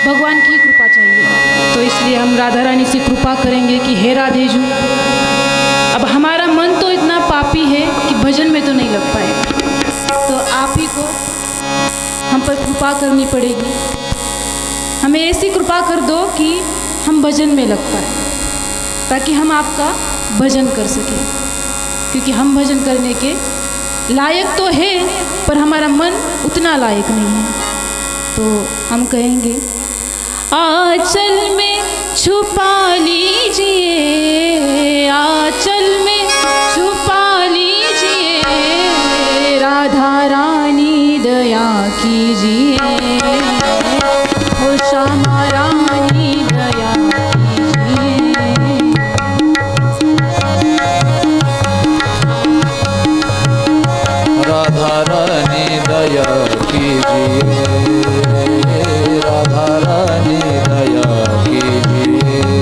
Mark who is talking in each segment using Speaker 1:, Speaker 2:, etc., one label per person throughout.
Speaker 1: भगवान की कृपा चाहिए। तो इसलिए हम राधा रानी से कृपा करेंगे कि हे राधे जू, अब हमारा मन तो इतना पापी है कि भजन में तो नहीं लग पाए, तो आप ही को हम पर कृपा करनी पड़ेगी। हमें ऐसी कृपा कर दो कि हम भजन में लग पाए, ताकि हम आपका भजन कर सकें, क्योंकि हम भजन करने के लायक तो है पर हमारा मन उतना लायक नहीं है। तो हम कहेंगे आंचल में छुपा लीजिए, आंचल में छुपा लीजिए, राधा रानी दया कीजिए, हो श्यामा रानी दया कीजिए।
Speaker 2: राधा रानी दया कीजिए, राधा रानी दया कीजिए।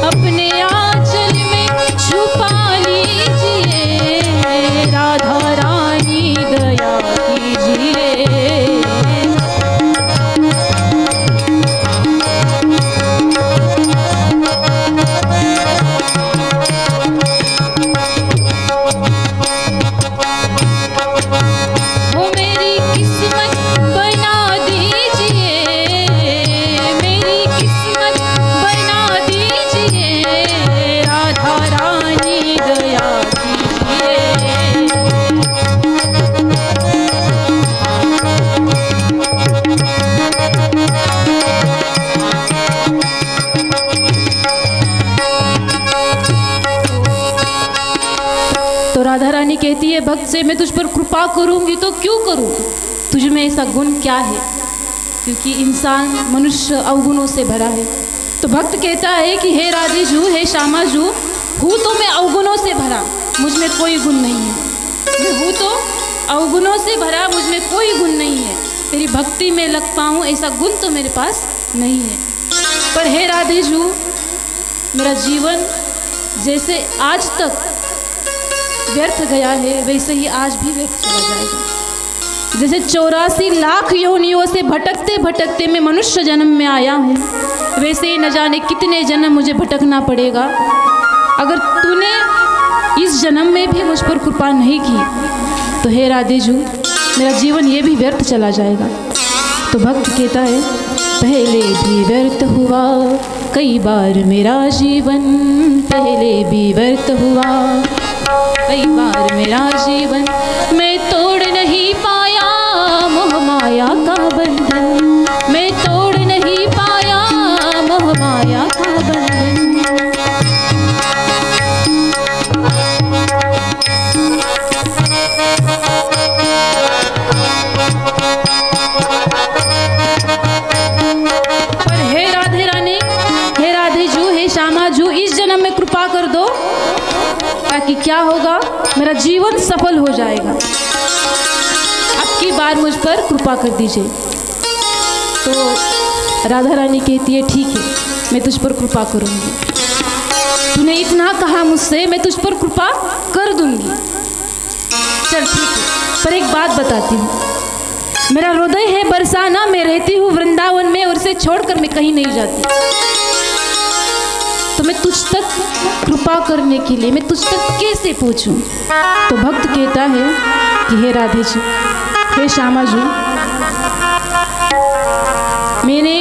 Speaker 1: अपने आंचल में छुपा लीजिए, राधा रानी दया कीजिए। वो मेरी किस्मत बना दीजिए, मेरी किस्मत बना दीजिए, राधा रानी दया कीजिए। तो राधा रानी कहती है भक्त से, मैं तुझ पर कृपा करूंगी तो क्यों करूं, तुझ में ऐसा गुण क्या है, क्योंकि इंसान मनुष्य अवगुणों से भरा है। तो भक्त कहता है कि हे राधे जू, हे श्यामा जू, हूँ तो मैं अवगुणों से भरा, मुझ में कोई गुण नहीं है। मैं हूँ तो अवगुणों से भरा, मुझ में कोई गुण नहीं है। तेरी भक्ति में लग पाऊँ ऐसा गुण तो मेरे पास नहीं है। पर हे राधे जू, मेरा जीवन जैसे आज तक व्यर्थ गया है, वैसे ही आज भी व्यर्थ चला जाएगा। जैसे 84 लाख योनियों से भटकते भटकते मैं मनुष्य जन्म में आया हूँ, वैसे ही न जाने कितने जन्म मुझे भटकना पड़ेगा। अगर तूने इस जन्म में भी मुझ पर कृपा नहीं की तो हे राधे जू, मेरा जीवन ये भी व्यर्थ चला जाएगा। तो भक्त कहता है पहले भी व्यर्थ हुआ कई बार मेरा जीवन, पहले भी व्यर्थ हुआ कई बार मेरा जीवन, मैं तोड़ नहीं पाया मोह माया का बंधन, मैं तोड़ नहीं पाया मोह माया का बंधन। पर हे राधे रानी, हे राधे जू, हे श्यामा जू, इस जन्म में कृपा कर दो, ताकि क्या होगा, मेरा जीवन सफल हो जाएगा। अब की बार मुझ पर कृपा कर दीजिए। तो राधा रानी कहती है ठीक है, मैं तुझ पर कृपा करूंगी, तूने इतना कहा मुझसे, मैं तुझ पर कृपा कर दूंगी। चल ठीक है, पर एक बात बताती हूँ, मेरा हृदय है बरसाना, मैं रहती हूँ वृंदावन में और इसे छोड़कर मैं कहीं नहीं जाती। तो मैं तुझ तक कृपा करने के लिए मैं तुझ तक कैसे पहुँचूं? तो भक्त कहता है कि हे राधे जी, हे श्यामा जी, मैंने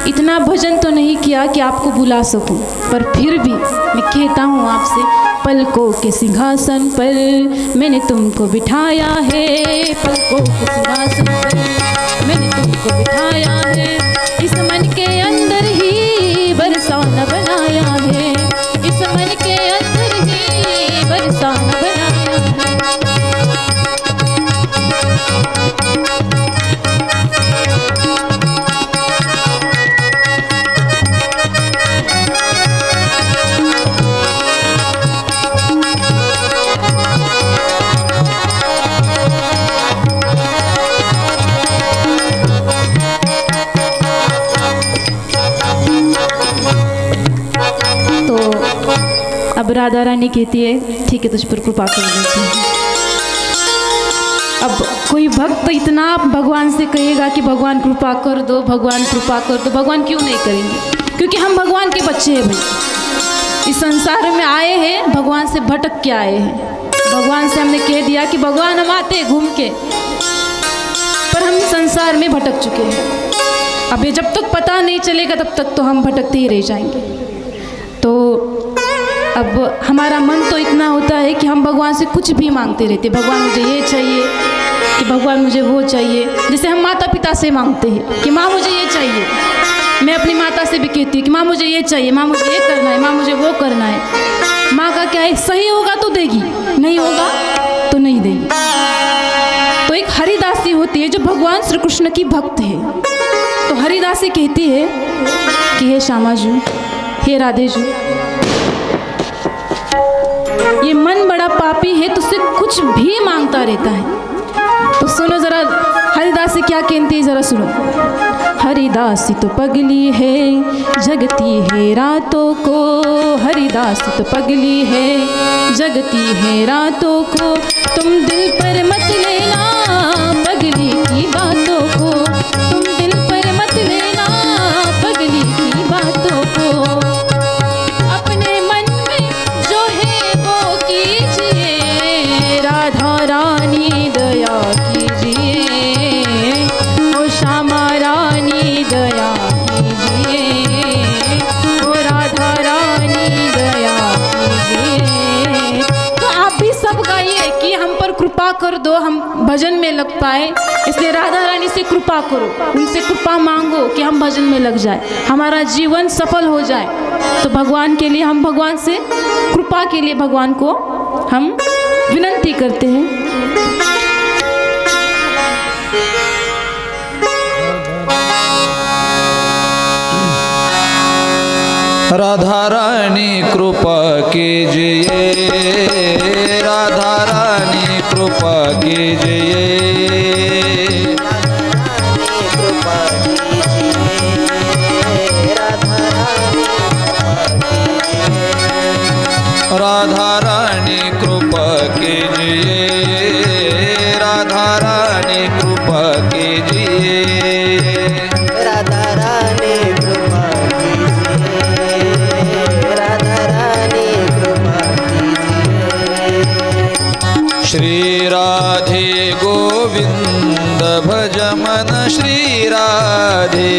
Speaker 1: इतना भजन तो नहीं किया कि आपको बुला सकूं, पर फिर भी मैं कहता हूँ आपसे, पलकों के सिंहासन पर मैंने तुमको बिठाया है, पलकों के सिंहासन पर मैंने तुमको बिठाया है, इस मन के अंदर ही बरसाना बनाया है, इस मन के अंदर ही बरसाना बनाया है। अब राधा रानी कहती है ठीक है, तुझ पर कृपा कर देती हूँ। अब कोई भक्त इतना भगवान से कहेगा कि भगवान कृपा कर दो, भगवान कृपा कर दो, भगवान क्यों नहीं करेंगे? क्योंकि हम भगवान के बच्चे हैं भाई। इस संसार में आए हैं, भगवान से भटक के आए हैं। भगवान से हमने कह दिया कि भगवान हम आते घूम के, पर हम संसार में भटक चुके हैं। अब ये जब तक पता नहीं चलेगा तब तक तो हम भटकते ही रह जाएंगे। तो अब हमारा मन तो इतना होता है कि हम भगवान से कुछ भी मांगते रहते, भगवान मुझे ये चाहिए, कि भगवान मुझे वो चाहिए। जैसे हम माता पिता से मांगते हैं कि माँ मुझे ये चाहिए। मैं अपनी माता से भी कहती हूँ कि माँ मुझे ये चाहिए, माँ मुझे ये करना है, माँ मुझे वो करना है। माँ का क्या है, सही होगा तो देगी, नहीं होगा तो नहीं देगी। तो एक हरिदासी होती है जो भगवान श्री कृष्ण की भक्त है। तो हरिदासी कहती है कि हे श्यामा जी, हे राधे जी, ये मन बड़ा पापी है, तुझसे कुछ भी मांगता रहता है। तो सुनो जरा हरिदासी क्या कहती है, जरा सुनो। हरिदासी तो पगली है, जगती है रातों को। हरिदासी तो पगली है, जगती है रातों को। तुम दिल पर मत लेना पगली की बातों को। तुम दिल पर मत लेना पगली की बातों को। अपने मन में जो है वो कीजिए, राधा रानी दया कीजिए, ओ श्यामा रानी दया कीजिए, ओ राधा रानी दया कीजिए। तो आप भी सब गाइए कि हम पर कृपा कर दो, हम भजन में लग पाए। इसलिए राधा रानी से कृपा करो, उनसे कृपा मांगो कि हम भजन में लग जाए, हमारा जीवन सफल हो जाए। तो भगवान के लिए हम भगवान से कृपा के लिए भगवान को हम विनती करते हैं।
Speaker 2: राधा रानी कृपा कीजिए, राधा रानी कृपा कीजिए, राधा रानी कृपा कीजिए, राधा रानी कृपा कीजिए,
Speaker 3: राधा रानी कृपा कीजिए, राधा रानी कृपा कीजिए।
Speaker 2: श्री राधे गोविंद भज मन श्री राधे,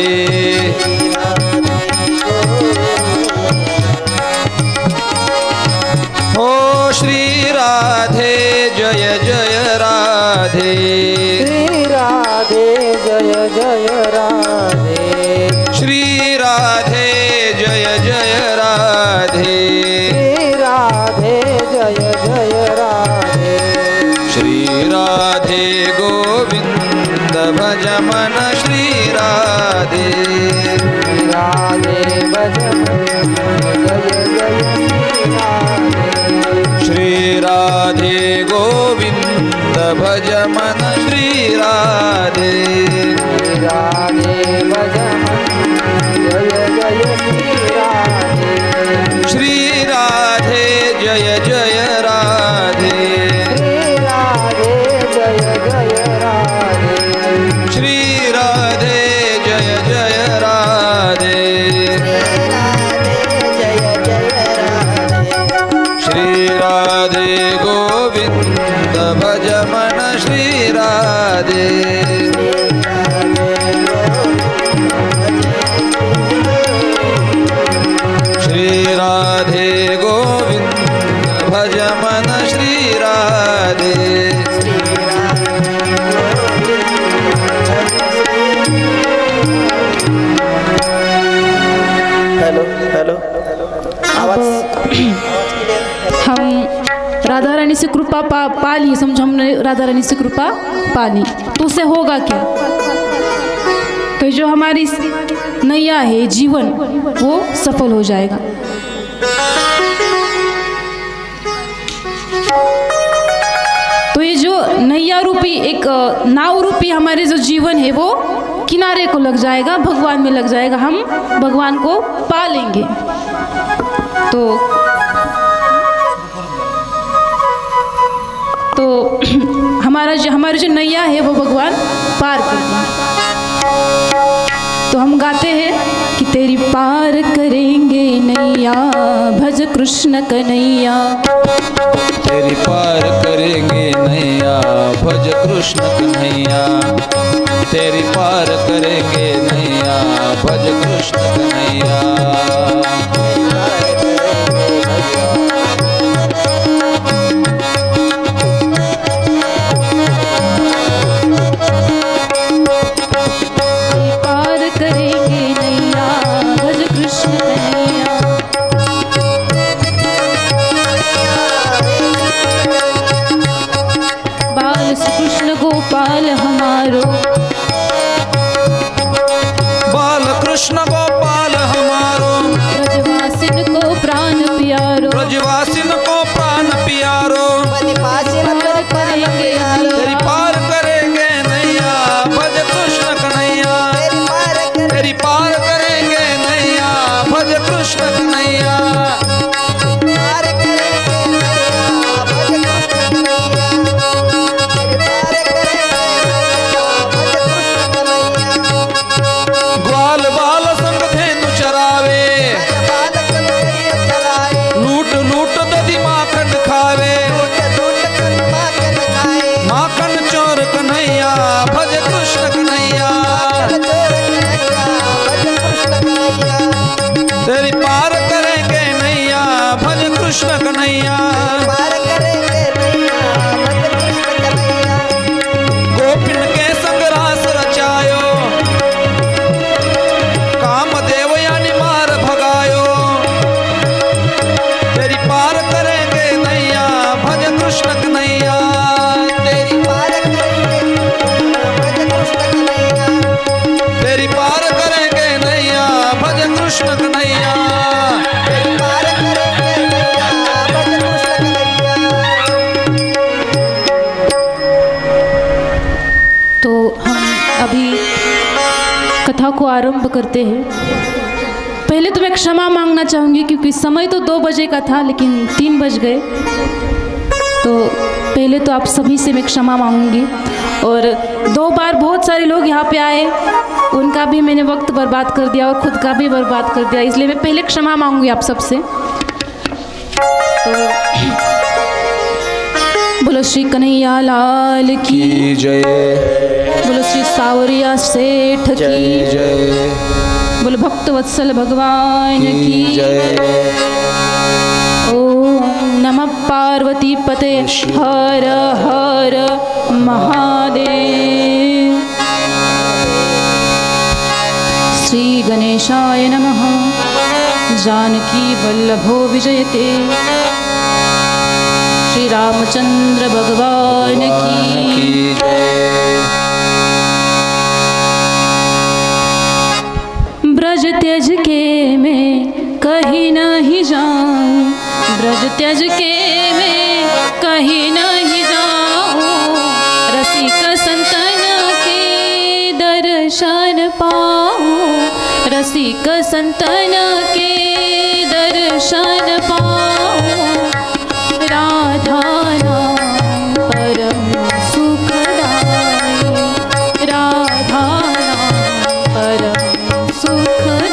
Speaker 2: ओ श्री राधे जय जय राधे,
Speaker 3: श्री राधे जय जय राधे,
Speaker 2: श्री राधे जय जय राधे,
Speaker 3: श्री राधे जय जय राधे।
Speaker 2: श्री राधे गोविंद भज मन श्री राधे,
Speaker 3: राधे भजन जय जय
Speaker 2: श्री राधे गोविंद भज मन श्री राधे,
Speaker 3: राधे भजन जय जय राधे,
Speaker 2: श्री राधे जय जय राधे,
Speaker 3: श्री राधे जय जय राधे,
Speaker 2: श्री राधे जय जय राधे,
Speaker 3: जय जय राधे।
Speaker 2: श्री राधे गोविंद भज मन श्री राधे, श्री राधे गोविंद भज मन श्री राधे,
Speaker 3: हेलो हेलो आवाज
Speaker 1: हम राधा रानी से कृपा पा ली, समझो हमने राधा रानी से कृपा पा ली, तो उससे होगा क्या? तो जो हमारी नैया है जीवन, वो सफल हो जाएगा। तो ये जो नैया रूपी एक नाव रूपी हमारे जो जीवन है वो किनारे को लग जाएगा, भगवान में लग जाएगा, हम भगवान को पा लेंगे। तो हमारी जो नैया है वो भगवान पार कर दें। तो हम गाते हैं कि तेरी पार करेंगे नैया, भज कृष्ण कन्हैया।
Speaker 2: तेरी पार करेंगे नैया, भज कृष्ण कन्हैया। तेरी पार करेंगे नैया, भज कृष्ण कन्हैया।
Speaker 1: गोपाल हमारो,
Speaker 2: बाल कृष्ण गोपाल हमारो,
Speaker 1: ब्रजवासिन को प्राण प्यारो,
Speaker 2: ब्रजवासिन को प्राण प्यारो। तेरी पार करेंगे नैया, भज कृष्ण कन्हैया। तेरी पार करेंगे नैया, भज कृष्ण कन्हैया। ग्वाल बाल संग धेनु चरावे, लूट लूट दधी माखन खावे। माखन चोर कन्हैया, भज कृष्ण कन्हैया। तेरी पार करेंगे नैया, भज कृष्ण कन्हैया। गोपिन के संग रास रचायो, कामदेव यानी मार भगायो। तेरी पार करेंगे नैया, भज कृष्ण कन्हैया। तेरी पार करेंगे नैया, भज कृष्ण कन्हैया।
Speaker 1: तो हम अभी कथा को आरंभ करते हैं। पहले तो मैं क्षमा मांगना चाहूँगी क्योंकि समय तो 2 बजे का था लेकिन 3 बज गए। तो पहले तो आप सभी से मैं क्षमा मांगूंगी। और 2 बार बहुत सारे लोग यहाँ पे आए, उनका भी मैंने वक्त बर्बाद कर दिया और खुद का भी बर्बाद कर दिया, इसलिए मैं पहले क्षमा मांगूंगी आप सबसे। तो बोलो श्री कन्हैया लाल की
Speaker 2: जय,
Speaker 1: बोलो श्री सावरिया सेठ की
Speaker 2: जय,
Speaker 1: बोलो भक्त वत्सल भगवान की
Speaker 2: जय।
Speaker 1: ओम नमः पार्वती पते हर हर महादेव। श्री गणेशाय नमः। जानकी वल्लभो विजयते। श्री रामचंद्र भगवान की ब्रज त्यज के मैं कहीं नहीं जाऊं, ब्रज त्यज के मैं कहीं नहीं जाऊं। रसिक संतन के दर्शन पाऊं, रसिक संतन के दर्शन पाऊं। राधा नाम परम सुखदाई, राधा नाम परम सुखदाई।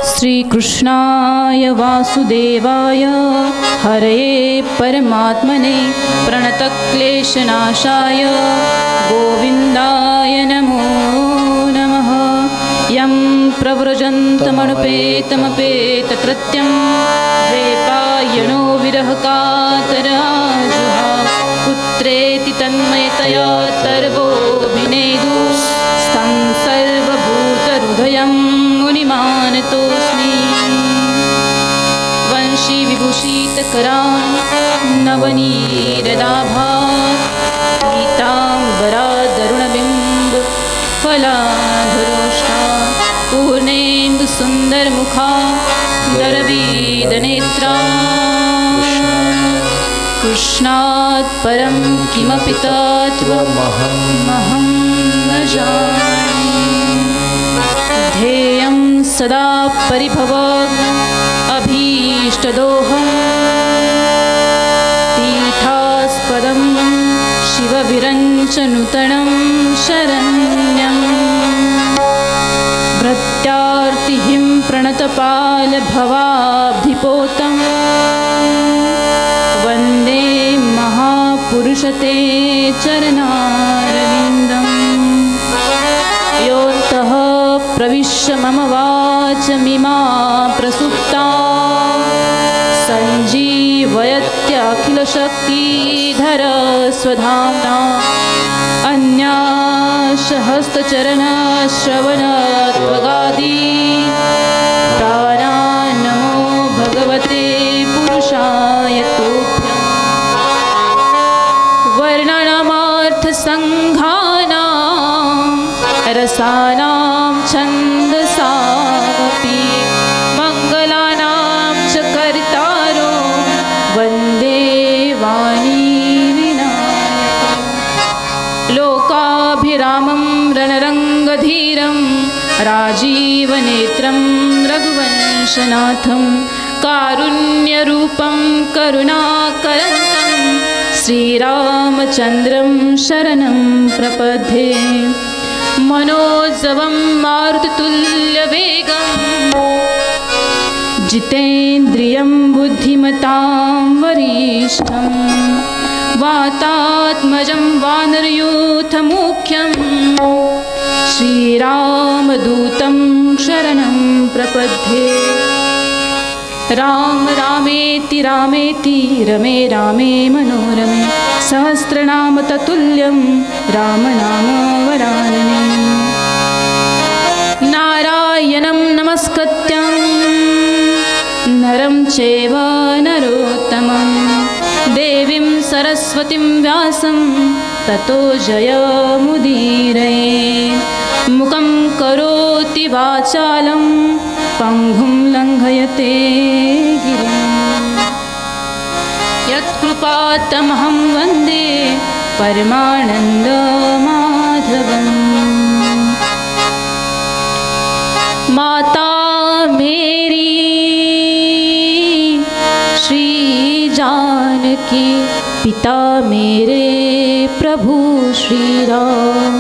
Speaker 1: श्री कृष्णाय वासुदेवाय हरये परमात्मने प्रणतक्लेशनाशाय गोविन्दाय नमो नमः। यं प्रव्रजन्तमनुपेतमपेतकृत्यं द्वैपायनो विरहकातराजुहा पुत्रेति तन्मयतया सर्वोऽभिनेदु स्तं सर्वभूतहृदयं मुनिमानतोऽस्मि। वंशी विभूषितकरान् नवनीरदाभात् पीताम्बरादरुणबिम्ब फलाधरोष्ठा पूर्णेन्दु सुन्दरमुखा दरवीदनेत्रा। कृष्णात् परं किमपि तत्त्वमहं न जाने। ध्येयं सदा परिभवग्नम् अभीष्टदोहम् तीर्थास्पदं शिवविरञ्चनुतनं शरण्यम् भृत्यार्तिहिं प्रणतपालभवाब्धिपोतम् वन्दे महापुरुषते चरणारविन्दम् योऽन्तः प्रविश्य मम वाचमिमा प्रसुप्ता सञ्जीवयत्यखिलशक्तिधर स्वधाम्ना अन्याशहस्तचरणश्रवणत्वगादि प्राणान्नमो भगवते पुरुषाय तुभ्यम् वर्णनामार्थसङ्घानां रसानां छन्दसामपि मङ्गलानां च कर्तारो वन्दे वाणी विनायकम् लोकाभिरामं रणरङ्गधीरं राजीवनेत्रं रघुवंशनाथं कारुण्यरूपं करुणाकरन्तं श्रीरामचन्द्रं शरणं प्रपद्ये मनोजवं मारुततुल्यवेगं जितेन्द्रियं बुद्धिमतां वरिष्ठं वातात्मजं वानरयूथमुख्यं श्रीरामदूतं शरणं प्रपद्ये राम रामेति रामेति रमे रामे मनोरमे सहस्रनाम ततुल्यं रामनाम वरानने नारायणं नमस्कृत्यं नरं चैव नरोत्तमं देवीं सरस्वतीं व्यासं ततो जयमुदीरये मुखं करोति वाचालं पङ्गुं लङ्घयते गिरिं यत्कृपातमहं वन्दे परमानन्दमाधवम् माता मेरी श्री जानकी पिता मेरे प्रभु श्री राम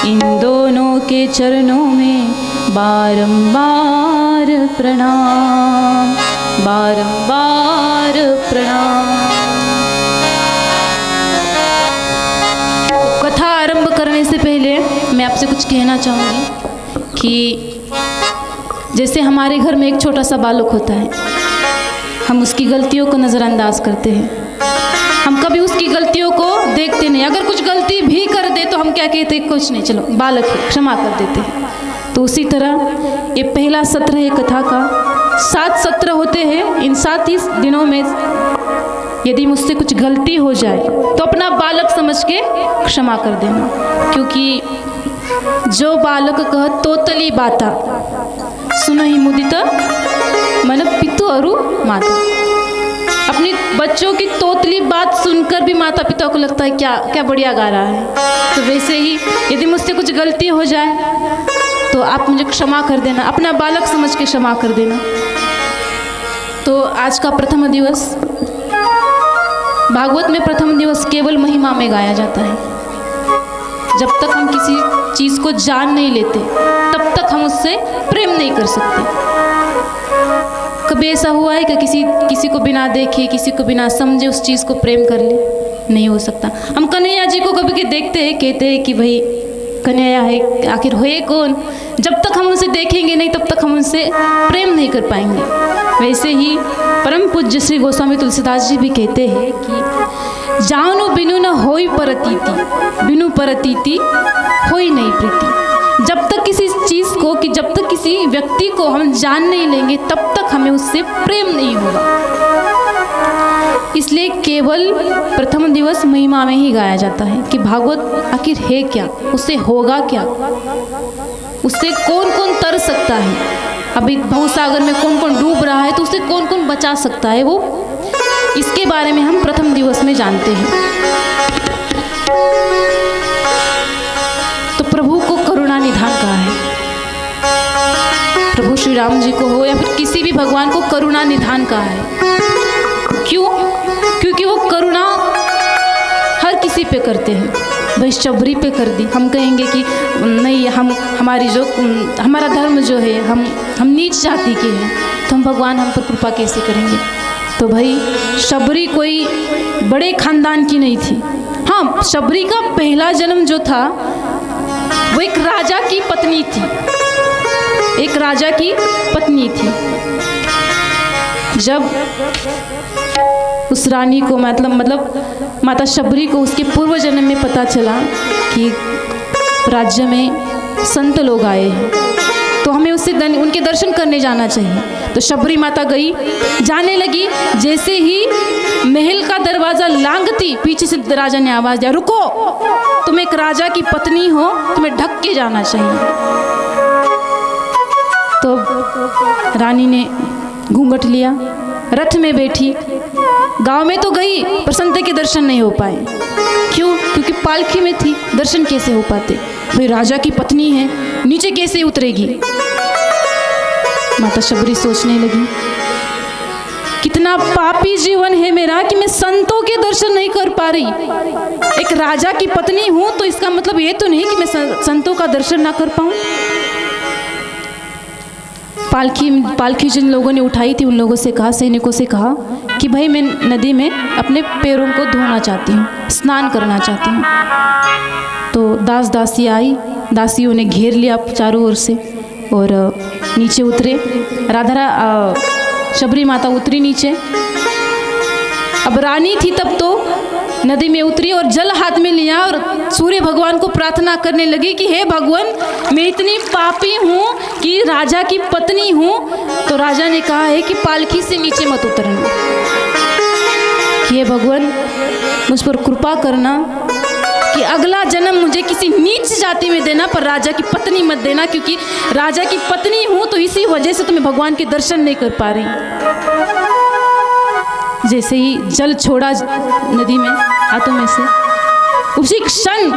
Speaker 1: इन दोनों के चरणों में बारंबार प्रणाम बारंबार प्रणाम। कथा आरंभ करने से पहले मैं आपसे कुछ कहना चाहूँगी कि जैसे हमारे घर में एक छोटा सा बालक होता है, हम उसकी गलतियों को नज़रअंदाज करते हैं, हम कभी उसकी गलतियों को देखते नहीं। अगर कुछ गलती भी कर दे तो हम क्या कहते हैं, कुछ नहीं, चलो बालक है, क्षमा कर देते हैं। तो उसी तरह ये पहला सत्र है कथा का। 7 सत्र होते हैं। इन 7 ही दिनों में यदि मुझसे कुछ गलती हो जाए तो अपना बालक समझ के क्षमा कर देना, क्योंकि जो बालक कह तोतली बाता सुनहि मुदित मन पितु अरु माता। अपनी बच्चों की तोतली बात सुनकर भी माता पिता को लगता है क्या बढ़िया गा रहा है। तो वैसे ही यदि मुझसे कुछ गलती हो जाए तो आप मुझे क्षमा कर देना, अपना बालक समझ के क्षमा कर देना। तो आज का प्रथम दिवस, भागवत में प्रथम दिवस केवल महिमा में गाया जाता है। जब तक हम किसी चीज़ को जान नहीं लेते तब तक हम उससे प्रेम नहीं कर सकते। कभी ऐसा हुआ है कि किसी को बिना देखे, किसी को बिना समझे उस चीज़ को प्रेम कर ले? नहीं हो सकता। हम कन्हैया जी को कभी देखते हैं, कहते हैं कि भाई कन्हैया है, आखिर हुए कौन? जब तक हम उनसे देखेंगे नहीं तब तक हम उनसे प्रेम नहीं कर पाएंगे। वैसे ही परम पूज्य श्री गोस्वामी तुलसीदास जी भी कहते हैं कि जानो बिनु न होई परतीति, बिनु परतीति होई नहीं प्रीति। जब तक किसी चीज़ को, कि जब तक किसी व्यक्ति को हम जान नहीं लेंगे तब तक हमें उससे प्रेम नहीं होगा। इसलिए केवल प्रथम दिवस महिमा में ही गाया जाता है कि भागवत आखिर है क्या, उससे होगा क्या, उससे कौन कौन तर सकता है। अभी भवसागर में कौन कौन डूब रहा है तो उसे कौन कौन बचा सकता है, वो इसके बारे में हम प्रथम दिवस में जानते हैं। तो प्रभु को करुणा निधान कहा है। श्री राम जी को हो या फिर किसी भी भगवान को करुणा निधान कहा है। क्यों? क्योंकि वो करुणा हर किसी पे करते हैं। भाई शबरी पे कर दी, हम कहेंगे कि नहीं, हमारा धर्म जो है, हम नीच जाति के हैं, तो हम भगवान हम पर कृपा कैसे करेंगे? तो भाई शबरी कोई बड़े खानदान की नहीं थी। हाँ, शबरी का पहला जन्म जो था वो एक राजा की पत्नी थी, एक राजा की पत्नी थी। जब उस रानी को मतलब माता शबरी को उसके पूर्व जन्म में पता चला कि राज्य में संत लोग आए हैं, तो हमें उनके दर्शन करने जाना चाहिए। तो शबरी माता गई, जाने लगी। जैसे ही महल का दरवाज़ा लांघती, पीछे से राजा ने आवाज़ दिया, रुको, तुम एक राजा की पत्नी हो, तुम्हें ढक के जाना चाहिए। तो रानी ने घूंघट लिया, रथ में बैठी, गांव में तो गई पर संत के दर्शन नहीं हो पाए। क्यों? क्योंकि पालकी में थी, दर्शन कैसे हो पाते? भाई राजा की पत्नी है, नीचे कैसे उतरेगी? माता शबरी सोचने लगी, कितना पापी जीवन है मेरा कि मैं संतों के दर्शन नहीं कर पा रही। एक राजा की पत्नी हूं तो इसका मतलब ये तो नहीं कि मैं संतों का दर्शन ना कर पाऊं। पालकी जिन लोगों ने उठाई थी, उन लोगों से कहा, सैनिकों से कहा कि भाई मैं नदी में अपने पैरों को धोना चाहती हूँ, स्नान करना चाहती हूँ। तो दास दासी आई, दासियों ने घेर लिया चारों ओर से और नीचे उतरे। शबरी माता उतरी नीचे। अब रानी थी तब तो नदी में उतरी और जल हाथ में लिया और सूर्य भगवान को प्रार्थना करने लगी कि हे भगवान, मैं इतनी पापी हूँ कि राजा की पत्नी हूँ। तो राजा ने कहा है कि पालकी से नीचे मत उतरना, कि हे भगवान मुझ पर कृपा करना कि अगला जन्म मुझे किसी नीच जाति में देना, पर राजा की पत्नी मत देना, क्योंकि राजा की पत्नी हूँ तो इसी वजह से तुम्हें भगवान के दर्शन नहीं कर पा रही। जैसे ही जल छोड़ा नदी में हाथों में से, उसी क्षण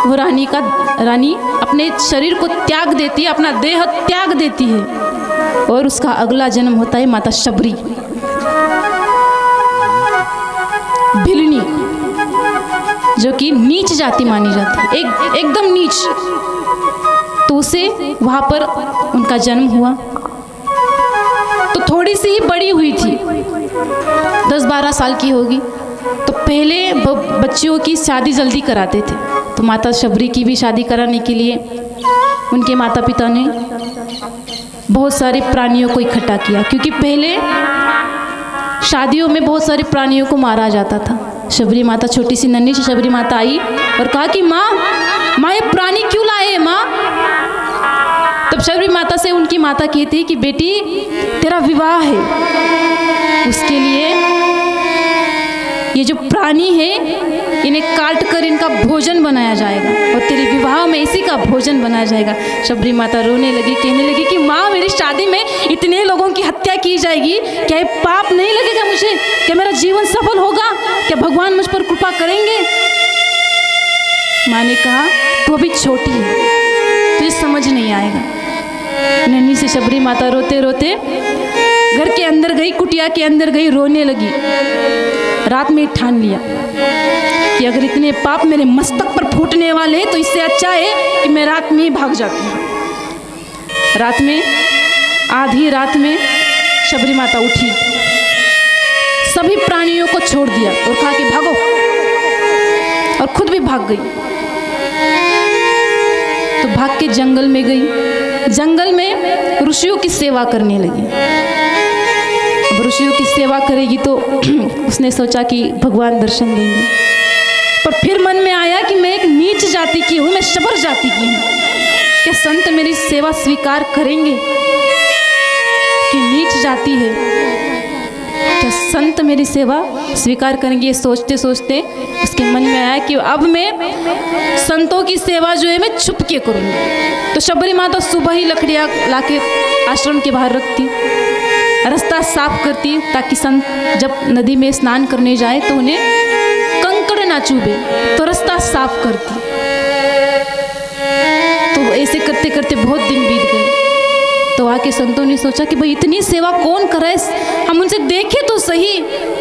Speaker 1: वो रानी अपने शरीर को त्याग देती है, अपना देह त्याग देती है और उसका अगला जन्म होता है माता शबरी, भिलनी, जो कि नीच जाति मानी जाती है, एकदम नीच। तो उसे वहाँ पर उनका जन्म हुआ। तो थोड़ी सी ही बड़ी हुई थी, 10-12 साल की होगी। तो पहले बच्चियों की शादी जल्दी कराते थे, तो माता शबरी की भी शादी कराने के लिए उनके माता पिता ने बहुत सारे प्राणियों को इकट्ठा किया, क्योंकि पहले शादियों में बहुत सारे प्राणियों को मारा जाता था। शबरी माता, छोटी सी नन्ही सी शबरी माता आई और कहा कि माँ ये प्राणी क्यों लाए माँ? तब शबरी माता से उनकी माता कहती कि बेटी तेरा विवाह है, उसके लिए ये जो प्राणी है इन्हें काट कर इनका भोजन बनाया जाएगा और तेरे विवाह में इसी का भोजन बनाया जाएगा। शबरी माता रोने लगी, कहने लगी कि माँ मेरी शादी में इतने लोगों की हत्या की जाएगी, क्या ये पाप नहीं लगेगा मुझे? क्या मेरा जीवन सफल होगा? क्या भगवान मुझ पर कृपा करेंगे? माँ ने कहा तू अभी छोटी है, तुझे समझ नहीं आएगा। नन्ही से शबरी माता रोते रोते घर के अंदर गई, कुटिया के अंदर गई, रोने लगी। रात में ठान लिया कि अगर इतने पाप मेरे मस्तक पर फूटने वाले तो इससे अच्छा है कि मैं रात में ही भाग जाती हूँ। रात में, आधी रात में शबरी माता उठी, सभी प्राणियों को छोड़ दिया और कहा कि भागो, और खुद भी भाग गई। तो भाग के जंगल में गई। जंगल में ऋषियों की सेवा करने लगी। अब ऋषियों की सेवा करेगी तो उसने सोचा कि भगवान दर्शन देंगे, पर फिर मन में आया कि मैं एक नीच जाति की हूँ, मैं शबर जाति की हूँ, क्या संत मेरी सेवा स्वीकार करेंगे? कि नीच जाति है, क्या संत मेरी सेवा स्वीकार करेंगे? ये सोचते सोचते उसके मन में आया कि अब मैं संतों की सेवा जो है मैं छुप के करूँगी। तो शबरी माता सुबह ही लकड़ियाँ लाके आश्रम के बाहर रखती, रास्ता साफ करती, ताकि संत जब नदी में स्नान करने जाए तो उन्हें कंकड़ ना चुभे, तो रास्ता साफ करती। तो ऐसे करते करते बहुत दिन बीत गए। तो के संतों ने सोचा कि भाई इतनी सेवा कौन कर रहा है, हम उनसे देखें तो सही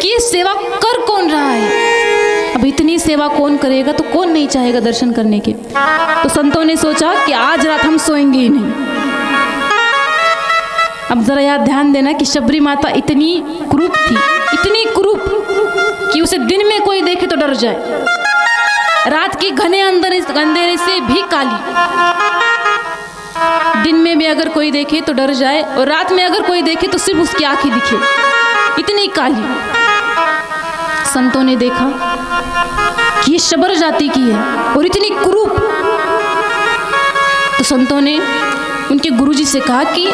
Speaker 1: कि ये सेवा कर कौन रहा है। अब इतनी सेवा कौन करेगा, तो कौन नहीं चाहेगा दर्शन करने के। तो संतों ने सोचा कि आज रात हम सोएंगे ही नहीं। अब जरा यार ध्यान देना कि शबरी माता इतनी कुरूप थी, इतनी कुरूप कि उसे दिन में कोई देखे तो डर जाए, रात के घने अंधेरे से भी काली। दिन में भी अगर कोई देखे तो डर जाए, और रात में अगर कोई देखे तो सिर्फ उसकी आंखें दिखे, इतनी काली। संतों ने देखा कि ये शबर जाति की है और इतनी कुरूप। तो संतों ने उनके गुरुजी से कहा कि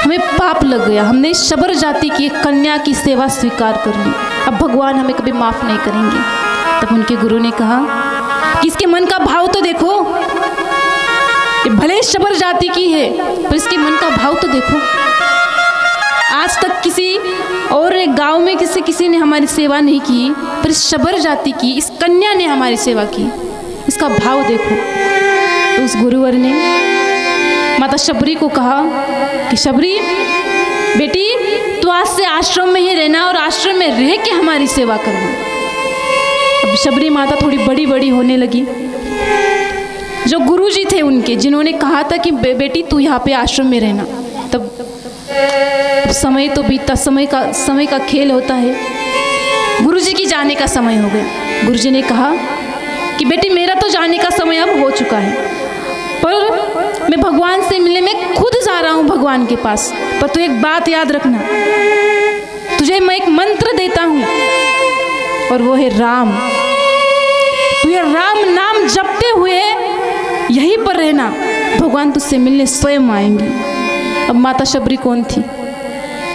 Speaker 1: हमें पाप लग गया, हमने शबर जाति की एक कन्या की सेवा स्वीकार कर ली, अब भगवान हमें कभी माफ नहीं करेंगे। तब उनके गुरु ने कहा कि इसके मन का भाव तो देखो, ये भले शबर जाति की है पर इसके मन का भाव तो देखो। आज तक किसी और एक गांव में किसी ने हमारी सेवा नहीं की, पर इस शबर जाति की इस कन्या ने हमारी सेवा की, इसका भाव देखो। तो उस गुरुवर ने माता शबरी को कहा कि शबरी बेटी, तू आज से आश्रम में ही रहना और आश्रम में रह के हमारी सेवा करना। अब शबरी माता थोड़ी बड़ी बड़ी होने लगी। जो गुरुजी थे उनके, जिन्होंने कहा था कि बेटी तू यहाँ पे आश्रम में रहना, तब समय तो बीता, समय का खेल होता है। गुरुजी की जाने का समय हो गया। गुरुजी ने कहा कि बेटी मेरा तो जाने का समय अब हो चुका है, पर मैं भगवान से मिलने में खुद जा रहा हूँ भगवान के पास। पर तू एक बात याद रखना, तुझे मैं एक मंत्र देता हूँ और वो है राम। तू ये राम नाम जपते हुए यहीं पर रहना, भगवान तुझसे मिलने स्वयं आएंगे। अब माता शबरी कौन थी?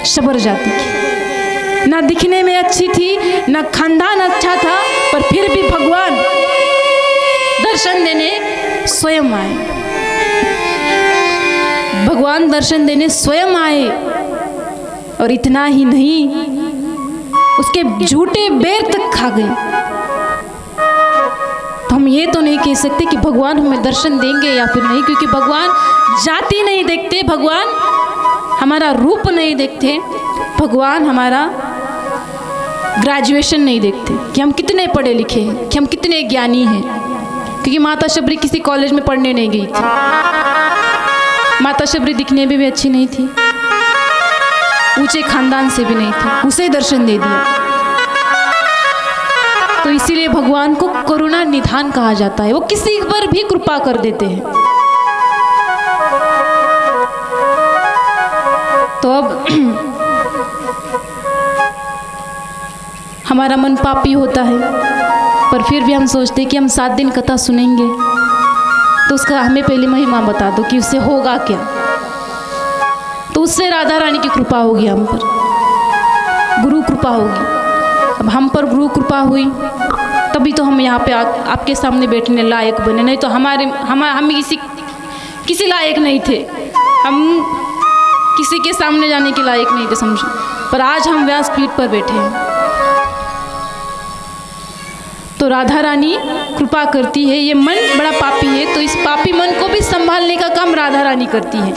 Speaker 1: शबर जाति की, ना दिखने में अच्छी थी, ना खानदान अच्छा था, पर फिर भी भगवान दर्शन देने स्वयं आए। भगवान दर्शन देने स्वयं आए, और इतना ही नहीं, उसके झूठे बेर तक खा गए। तो हम ये तो नहीं कह सकते कि भगवान हमें दर्शन देंगे या फिर नहीं, क्योंकि भगवान जाति नहीं देखते, भगवान हमारा रूप नहीं देखते, भगवान हमारा ग्रेजुएशन नहीं देखते कि हम कितने पढ़े लिखे हैं, कि हम कितने ज्ञानी हैं। क्योंकि माता शबरी किसी कॉलेज में पढ़ने नहीं गई थी, माता शबरी दिखने में भी अच्छी नहीं थी, ऊंचे खानदान से भी नहीं थी, उसे दर्शन दे दिया। तो इसीलिए भगवान को करुणा निधान कहा जाता है, वो किसी पर भी कृपा कर देते हैं। तो अब हमारा मन पापी होता है, पर फिर भी हम सोचते हैं कि हम 7 दिन कथा सुनेंगे, तो उसका हमें पहले महिमा बता दो कि उससे होगा क्या। तो उससे राधा रानी की कृपा होगी, हम पर गुरु कृपा होगी। अब हम पर गुरु कृपा हुई तभी तो हम यहाँ पे आपके सामने बैठने लायक बने, नहीं तो हम किसी लायक नहीं थे, हम किसी के सामने जाने के लायक नहीं थे, समझो। पर आज हम व्यासपीठ पर बैठे हैं। तो राधा रानी कृपा करती है। ये मन बड़ा पापी है, तो इस पापी मन को भी संभालने का काम राधा रानी करती है।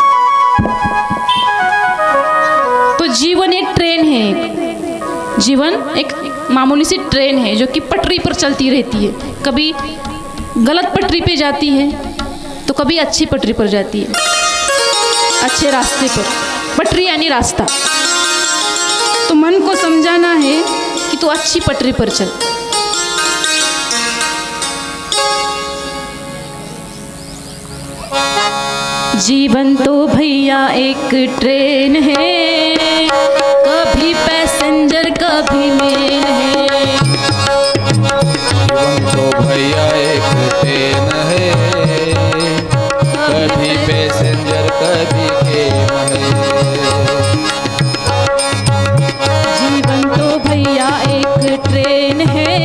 Speaker 1: तो जीवन एक ट्रेन है, जीवन एक मामूली सी ट्रेन है जो कि पटरी पर चलती रहती है। कभी गलत पटरी पे जाती है तो कभी अच्छी पटरी पर जाती है, अच्छे रास्ते पर। पटरी यानी रास्ता। तो मन को समझाना है कि तू अच्छी पटरी पर चल। जीवन तो भैया एक ट्रेन है, कभी पैसेंजर कभी मेल है।
Speaker 2: जीवन तो भैया एक ट्रेन है, कभी पैसेंजर कभी गेम है।
Speaker 1: जीवन तो भैया एक ट्रेन है,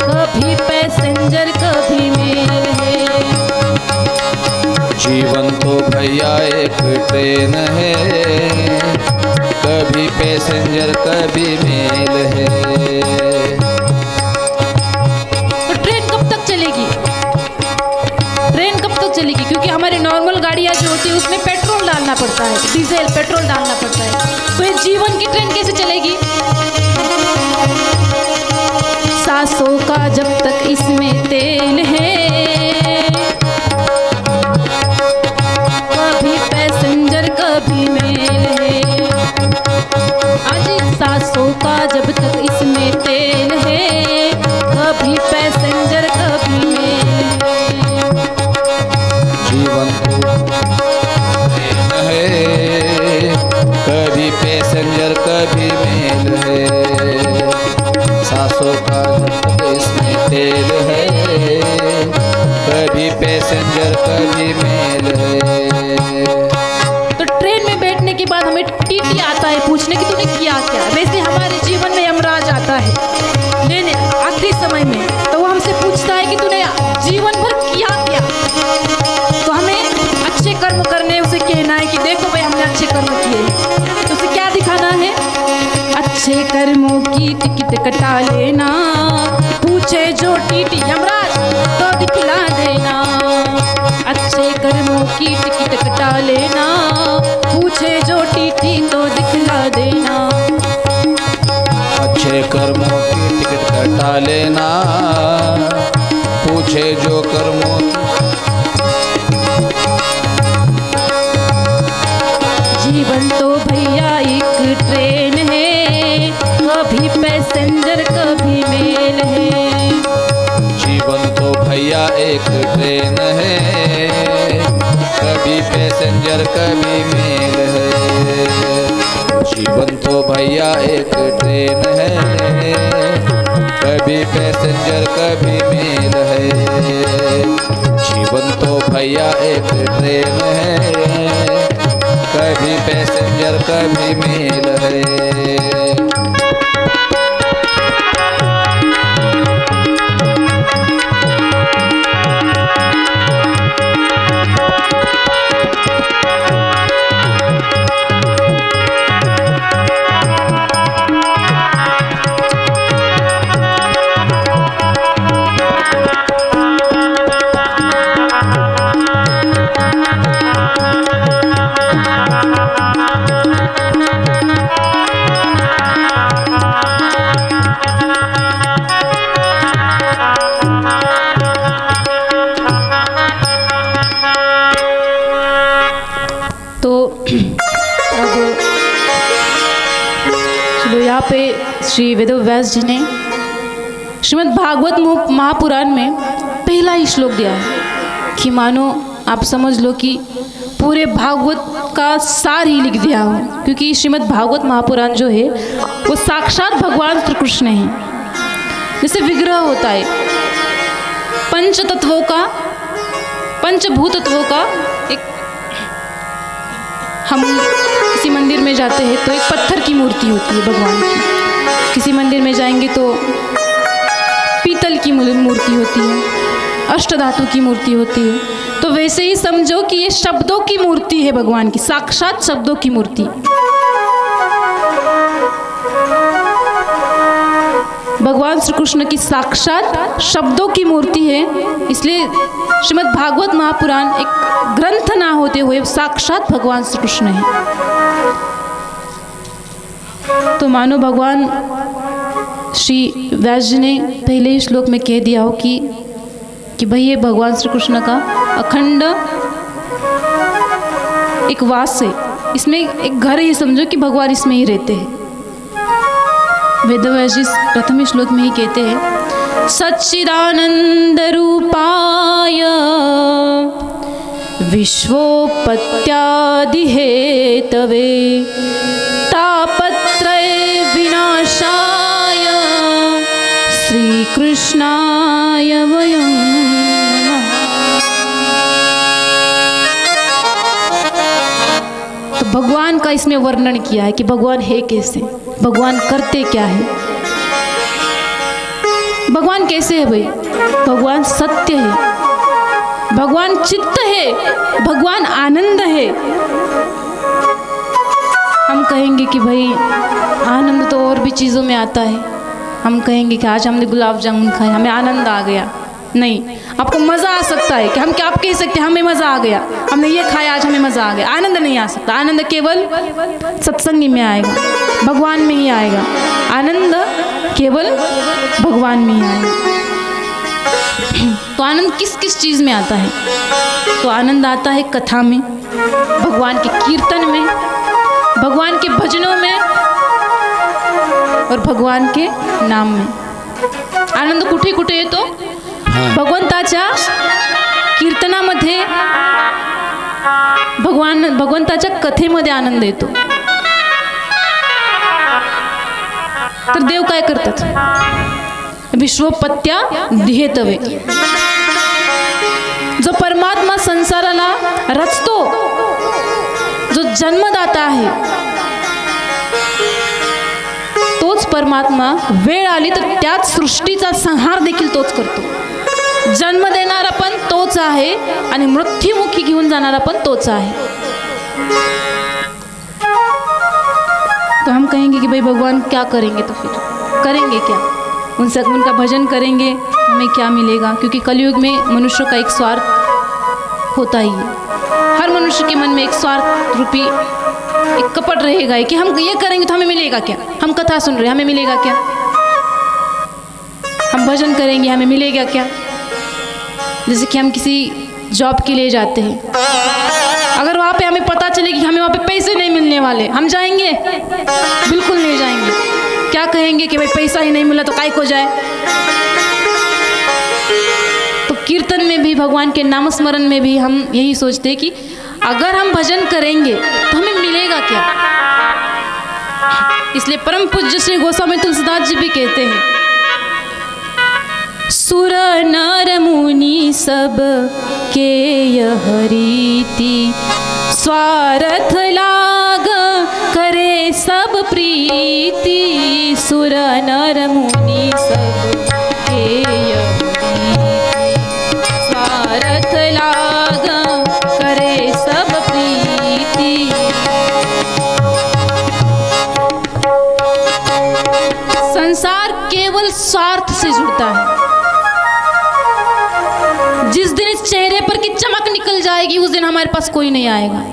Speaker 1: कभी पैसेंजर कभी मेल है।
Speaker 2: जीवन तो भैया एक ट्रेन है, कभी पैसेंजर कभी मेल है।
Speaker 1: तो ट्रेन कब तक चलेगी? ट्रेन कब तक चलेगी? क्योंकि हमारी नॉर्मल गाड़ियाँ जो होती है उसमें पेट्रोल डालना पड़ता है। जीवन की ट्रेन कैसे चलेगी? सांसों का जब तक इसमें तेल है, कभी पैसेंजर कभी मेल है। आज सांसों का जब तक इसमें तेल है, कभी पैसेंजर कभी मेल है।
Speaker 2: जीवन तो है, कभी पैसेंजर कभी मेल है। सांसों का इसमें तेल है, कभी पैसेंजर कभी मेल है।
Speaker 1: तो ट्रेन में बैठने के बाद हमें टीटी आता है पूछने कि तूने किया क्या। वैसे हमारे जीवन में यमराज आता है लेने आखिरी समय में, तो वो हमसे पूछता है कि तूने जीवन भर किया क्या। तो हमें अच्छे कर्म करने, उसे कहना है कि देखो भाई हमने अच्छे कर्म किए। तो उसे क्या दिखाना है? अच्छे कर्मों की टिकट कटा लेना, पूछे जो टीटी यमराज तो दिखला देना। अच्छे कर्मों की टिकट कटा लेना, पूछे जो टीटी तो दिखला देना।
Speaker 2: अच्छे कर्मों की टिकट कटा लेना, पूछे जो कर्मों की।
Speaker 1: जीवन तो भैया एक ट्रेन है, कभी पैसेंजर कभी मेल है।
Speaker 2: जीवन तो भैया एक ट्रेन है, कभी पैसेंजर कभी मेल है। जीवन तो भैया एक ट्रेन है, कभी पैसेंजर कभी मेल है। जीवन तो भैया एक ट्रेन है, कभी पैसेंजर कभी मेल है।
Speaker 1: यहाँ पे श्री वेदव्यास जी ने श्रीमद् भागवत महापुराण में पहला ही श्लोक दिया है कि मानो आप समझ लो कि पूरे भागवत का सार ही लिख दिया हो, क्योंकि श्रीमद् भागवत महापुराण जो है वो साक्षात भगवान श्री कृष्ण है। जैसे विग्रह होता है पंच तत्वों का, पंचभूत तत्वों का, एक हम किसी मंदिर में जाते हैं तो एक पत्थर की मूर्ति होती है भगवान की, किसी मंदिर में जाएंगे तो पीतल की मूर्ति होती है, अष्टधातु की मूर्ति होती है। तो वैसे ही समझो कि ये शब्दों की मूर्ति है भगवान की, साक्षात शब्दों की मूर्ति। भगवान श्री कृष्ण की साक्षात शब्दों की मूर्ति है, इसलिए श्रीमद् भागवत महापुराण एक ग्रंथ ना होते हुए साक्षात भगवान श्री कृष्ण है। तो मानो भगवान श्री व्यास जी ने पहले ही श्लोक में कह दिया हो कि भाई ये भगवान श्री कृष्ण का अखंड एक वास है, इसमें एक घर ही समझो कि भगवान इसमें ही रहते हैं। वेदव्यास जी प्रथम श्लोक में ही कहते हैं सच्चिदानंद रूपाय विश्वोपत्यादि हेतवे तापत्रय विनाशाय श्री कृष्णाय वयं नमः। तो भगवान का इसमें वर्णन किया है कि भगवान है कैसे, भगवान करते क्या है, भगवान कैसे है भाई। भगवान सत्य है, भगवान चित्त है, भगवान आनंद है। हम कहेंगे कि भाई आनंद तो और भी चीज़ों में आता है, हम कहेंगे कि आज हमने गुलाब जामुन खाए हमें आनंद आ गया, नहीं, आपको मज़ा आ सकता है कि हम क्या आप कह सकते हैं हमें मज़ा आ गया, हमने ये खाया आज हमें मज़ा आ गया। आनंद नहीं आ सकता। आनंद केवल सत्संग में आएगा, भगवान में ही आएगा। आनंद केवल भगवान में ही आएगा। तो आनंद किस किस चीज़ में आता है? तो आनंद आता है कथा में, भगवान के कीर्तन में, भगवान के भजनों में और भगवान के नाम में। आनंद कुठे कुठे येतो? भगवंताच्या कीर्तनामध्ये, भगवंताच्या कथेमध्ये आनंद येतो। तर देव काय करतात? विश्वोपत्या ध्येतवे, जो परमात्मा संसाराला रचतो, जो जन्मदाता आहे, तोच परमात्मा वेळ आली तर त्याच सृष्टीचा संहार देखील तोच करतो। जन्म देणारा पण तोच आहे आणि मृत्युमुखी घेऊन जाणारा पण तोच आहे। तो हम कहेंगे कि भाई भगवान क्या करेंगे? तो फिर करेंगे क्या? उनका भजन करेंगे, हमें क्या मिलेगा? क्योंकि कलयुग में मनुष्य का एक स्वार्थ होता ही है। हर मनुष्य के मन में एक स्वार्थ रूपी एक कपट रहेगा कि हम ये करेंगे तो हमें मिलेगा क्या? हम कथा सुन रहे हैं, हमें मिलेगा क्या? हम भजन करेंगे, हमें मिलेगा क्या? जैसे कि हम किसी जॉब के लिए जाते हैं, अगर वहाँ पे हमें पता चले कि हमें वहाँ पे पैसे नहीं मिलने वाले, हम जाएंगे? बिल्कुल नहीं जाएंगे। क्या कहेंगे कि भाई पैसा ही नहीं मिला तो काय को जाए। तो कीर्तन में भी, भगवान के नाम स्मरण में भी हम यही सोचते हैं कि अगर हम भजन करेंगे तो हमें मिलेगा क्या? इसलिए परम पूज्य श्री गोस्वामी तुलसीदास जी भी कहते हैं, सुर नर मुनि सब के यह रीति, स्वार्थ लाग करे सब प्रीति। सुर नर मुनि सब के यह रीति, स्वार्थ लाग करे सब प्रीति। संसार केवल स्वार्थ से जुड़ता है। जिस दिन इस चेहरे पर की चमक निकल जाएगी उस दिन हमारे पास कोई नहीं आएगा।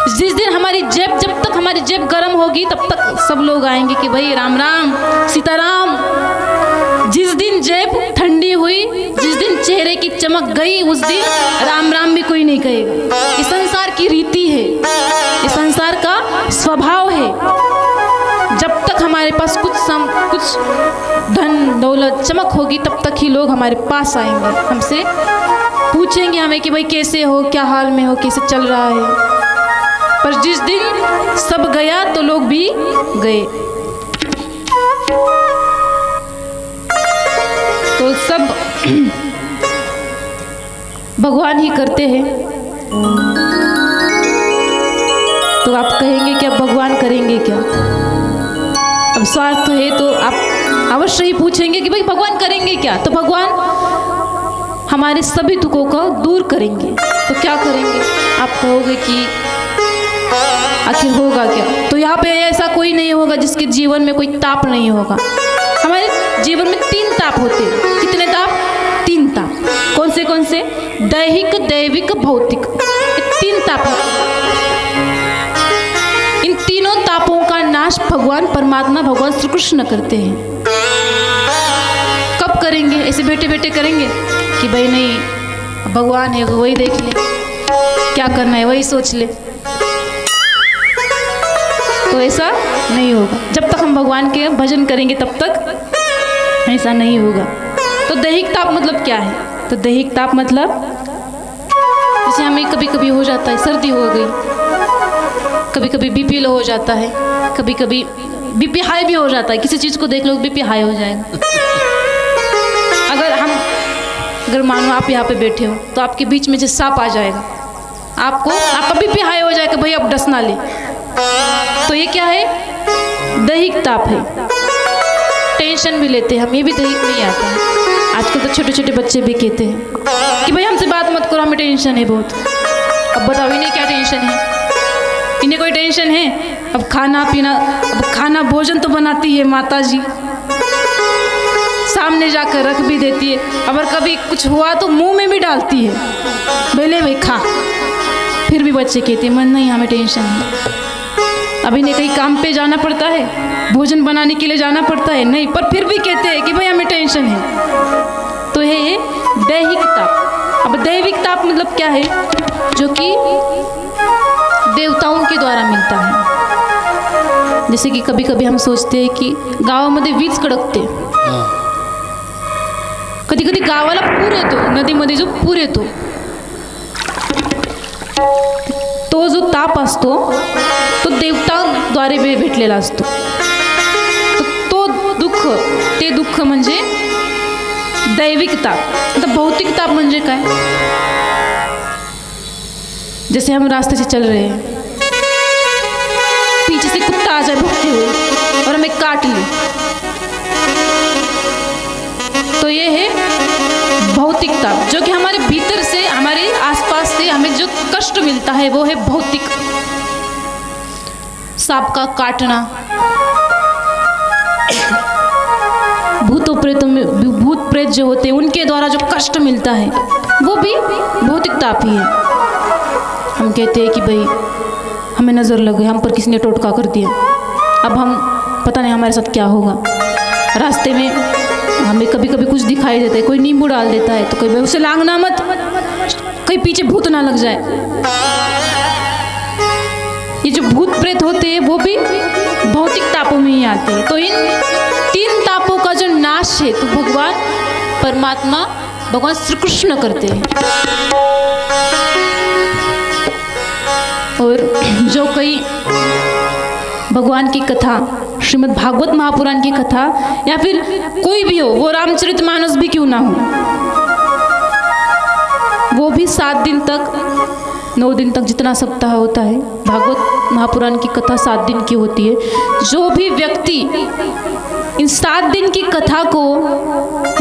Speaker 1: जिस दिन हमारी जेब, जब तक हमारी जेब गर्म होगी तब तक सब लोग आएंगे कि भाई राम राम सीताराम। जिस दिन जेब ठंडी हुई, जिस दिन चेहरे की चमक गई, उस दिन राम राम भी कोई नहीं कहेगा। ये संसार की रीति है, ये संसार का स्वभाव है। जब तक हमारे पास कुछ धन दौलत चमक होगी तब तक ही लोग हमारे पास आएंगे, हमसे पूछेंगे हमें कि भाई कैसे हो, क्या हाल में हो, कैसे चल रहा है। पर जिस दिन सब गया तो लोग भी गए। तो सब भगवान ही करते हैं। तो आप कहेंगे कि अब भगवान करेंगे क्या? अब स्वार्थ है तो आप अवश्य ही पूछेंगे कि भाई भगवान करेंगे क्या? तो भगवान हमारे सभी दुखों को दूर करेंगे। तो क्या करेंगे? आप कहोगे कि आखिर होगा क्या? तो यहाँ पे ऐसा कोई नहीं होगा जिसके जीवन में कोई ताप नहीं होगा। हमारे जीवन में 3 ताप होते हैं। कितने ताप? 3 ताप। कौन से? दैहिक, दैविक, भौतिक, 3 ताप होते हैं। इन तीनों तापों का नाश भगवान परमात्मा, भगवान श्री कृष्ण करते हैं। कब करेंगे? ऐसे बैठे बैठे करेंगे कि भाई नहीं भगवान है वही देख ले, क्या करना है वही सोच ले। तो ऐसा नहीं होगा। जब तक हम भगवान के भजन करेंगे तब तक ऐसा नहीं होगा। तो दैहिक ताप मतलब क्या है? तो दैहिक ताप मतलब जैसे हमें कभी कभी हो जाता है, सर्दी हो गई, कभी कभी बीपी लो हो जाता है, कभी कभी बीपी हाई भी हो जाता है। किसी चीज़ को देख लो बीपी हाई हो जाएगा। अगर मानो आप यहाँ पे बैठे हो तो आपके बीच में जो सांप आ जाएगा, आपका बीपी हाई हो जाएगा, भाई अब डस ना ले। तो ये क्या है? दैहिक ताप है। टेंशन भी लेते हैं हम, ये भी दैहिक में ही आता है। आजकल तो छोटे छोटे बच्चे भी कहते हैं कि भाई हमसे बात मत करो, हमें टेंशन है बहुत। अब बताओ इन्हें क्या टेंशन है? इन्हें कोई टेंशन है? अब खाना भोजन तो बनाती है माता जी, सामने जाकर रख भी देती है, अगर कभी कुछ हुआ तो मुंह में भी डालती है, बोले भाई खा। फिर भी बच्चे कहते हैं मन नहीं हमें टेंशन है, अभी नहीं कहीं काम पे जाना पड़ता है, भोजन बनाने के लिए जाना पड़ता है, नहीं, पर फिर भी कहते हैं कि भाई हमें टेंशन है। तो ये दैहिक ताप। अब दैविक ताप मतलब क्या है? जो कि देवताओं के द्वारा मिलता है। जैसे कि कभी कभी हम सोचते हैं की गावामध्ये वीज कडकते, कधी कधी गावाला पूर येतो, नदीमध्ये जो पूर येतो, तो जो ताप असतो तो देवतांद्वारे भेटलेला असतो। तो दुःख, ते दुःख म्हणजे दैविक ताप। आता भौतिक ताप म्हणजे काय? जैसे हम रास्ते से चल रहे हैं, पीछे से कुत्ता आ जाए भौंकते हुए और हमें काट ले, तो ये है भौतिक ताप। जो कि हमारे भीतर से, हमारे आसपास से हमें जो कष्ट मिलता है वो है भौतिक। सांप का काटना, भूत प्रेत जो होते हैं उनके द्वारा जो कष्ट मिलता है वो भी भौतिक ताप ही है। हम कहते हैं कि भाई हमें नज़र लग गई, हम पर किसी ने टोटका कर दिया, अब हम पता नहीं हमारे साथ क्या होगा। रास्ते में हमें कभी कभी कुछ दिखाई देता है, कोई नींबू डाल देता है, तो कोई भाई उसे लांघना मत, कहीं पीछे भूत ना लग जाए। ये जो भूत प्रेत होते हैं वो भी भौतिक तापों में ही आते हैं। तो इन तीन तापों का जो नाश है तो भगवान परमात्मा, भगवान श्री कृष्ण करते हैं। और जो कोई भगवान की कथा, श्रीमद् भागवत महापुराण की कथा, या फिर कोई भी हो, वो रामचरितमानस भी क्यों ना हो, वो भी 7 दिन तक, 9 दिन तक, जितना सप्ताह होता है, भागवत महापुराण की कथा 7 दिन की होती है। जो भी व्यक्ति इन 7 दिन की कथा को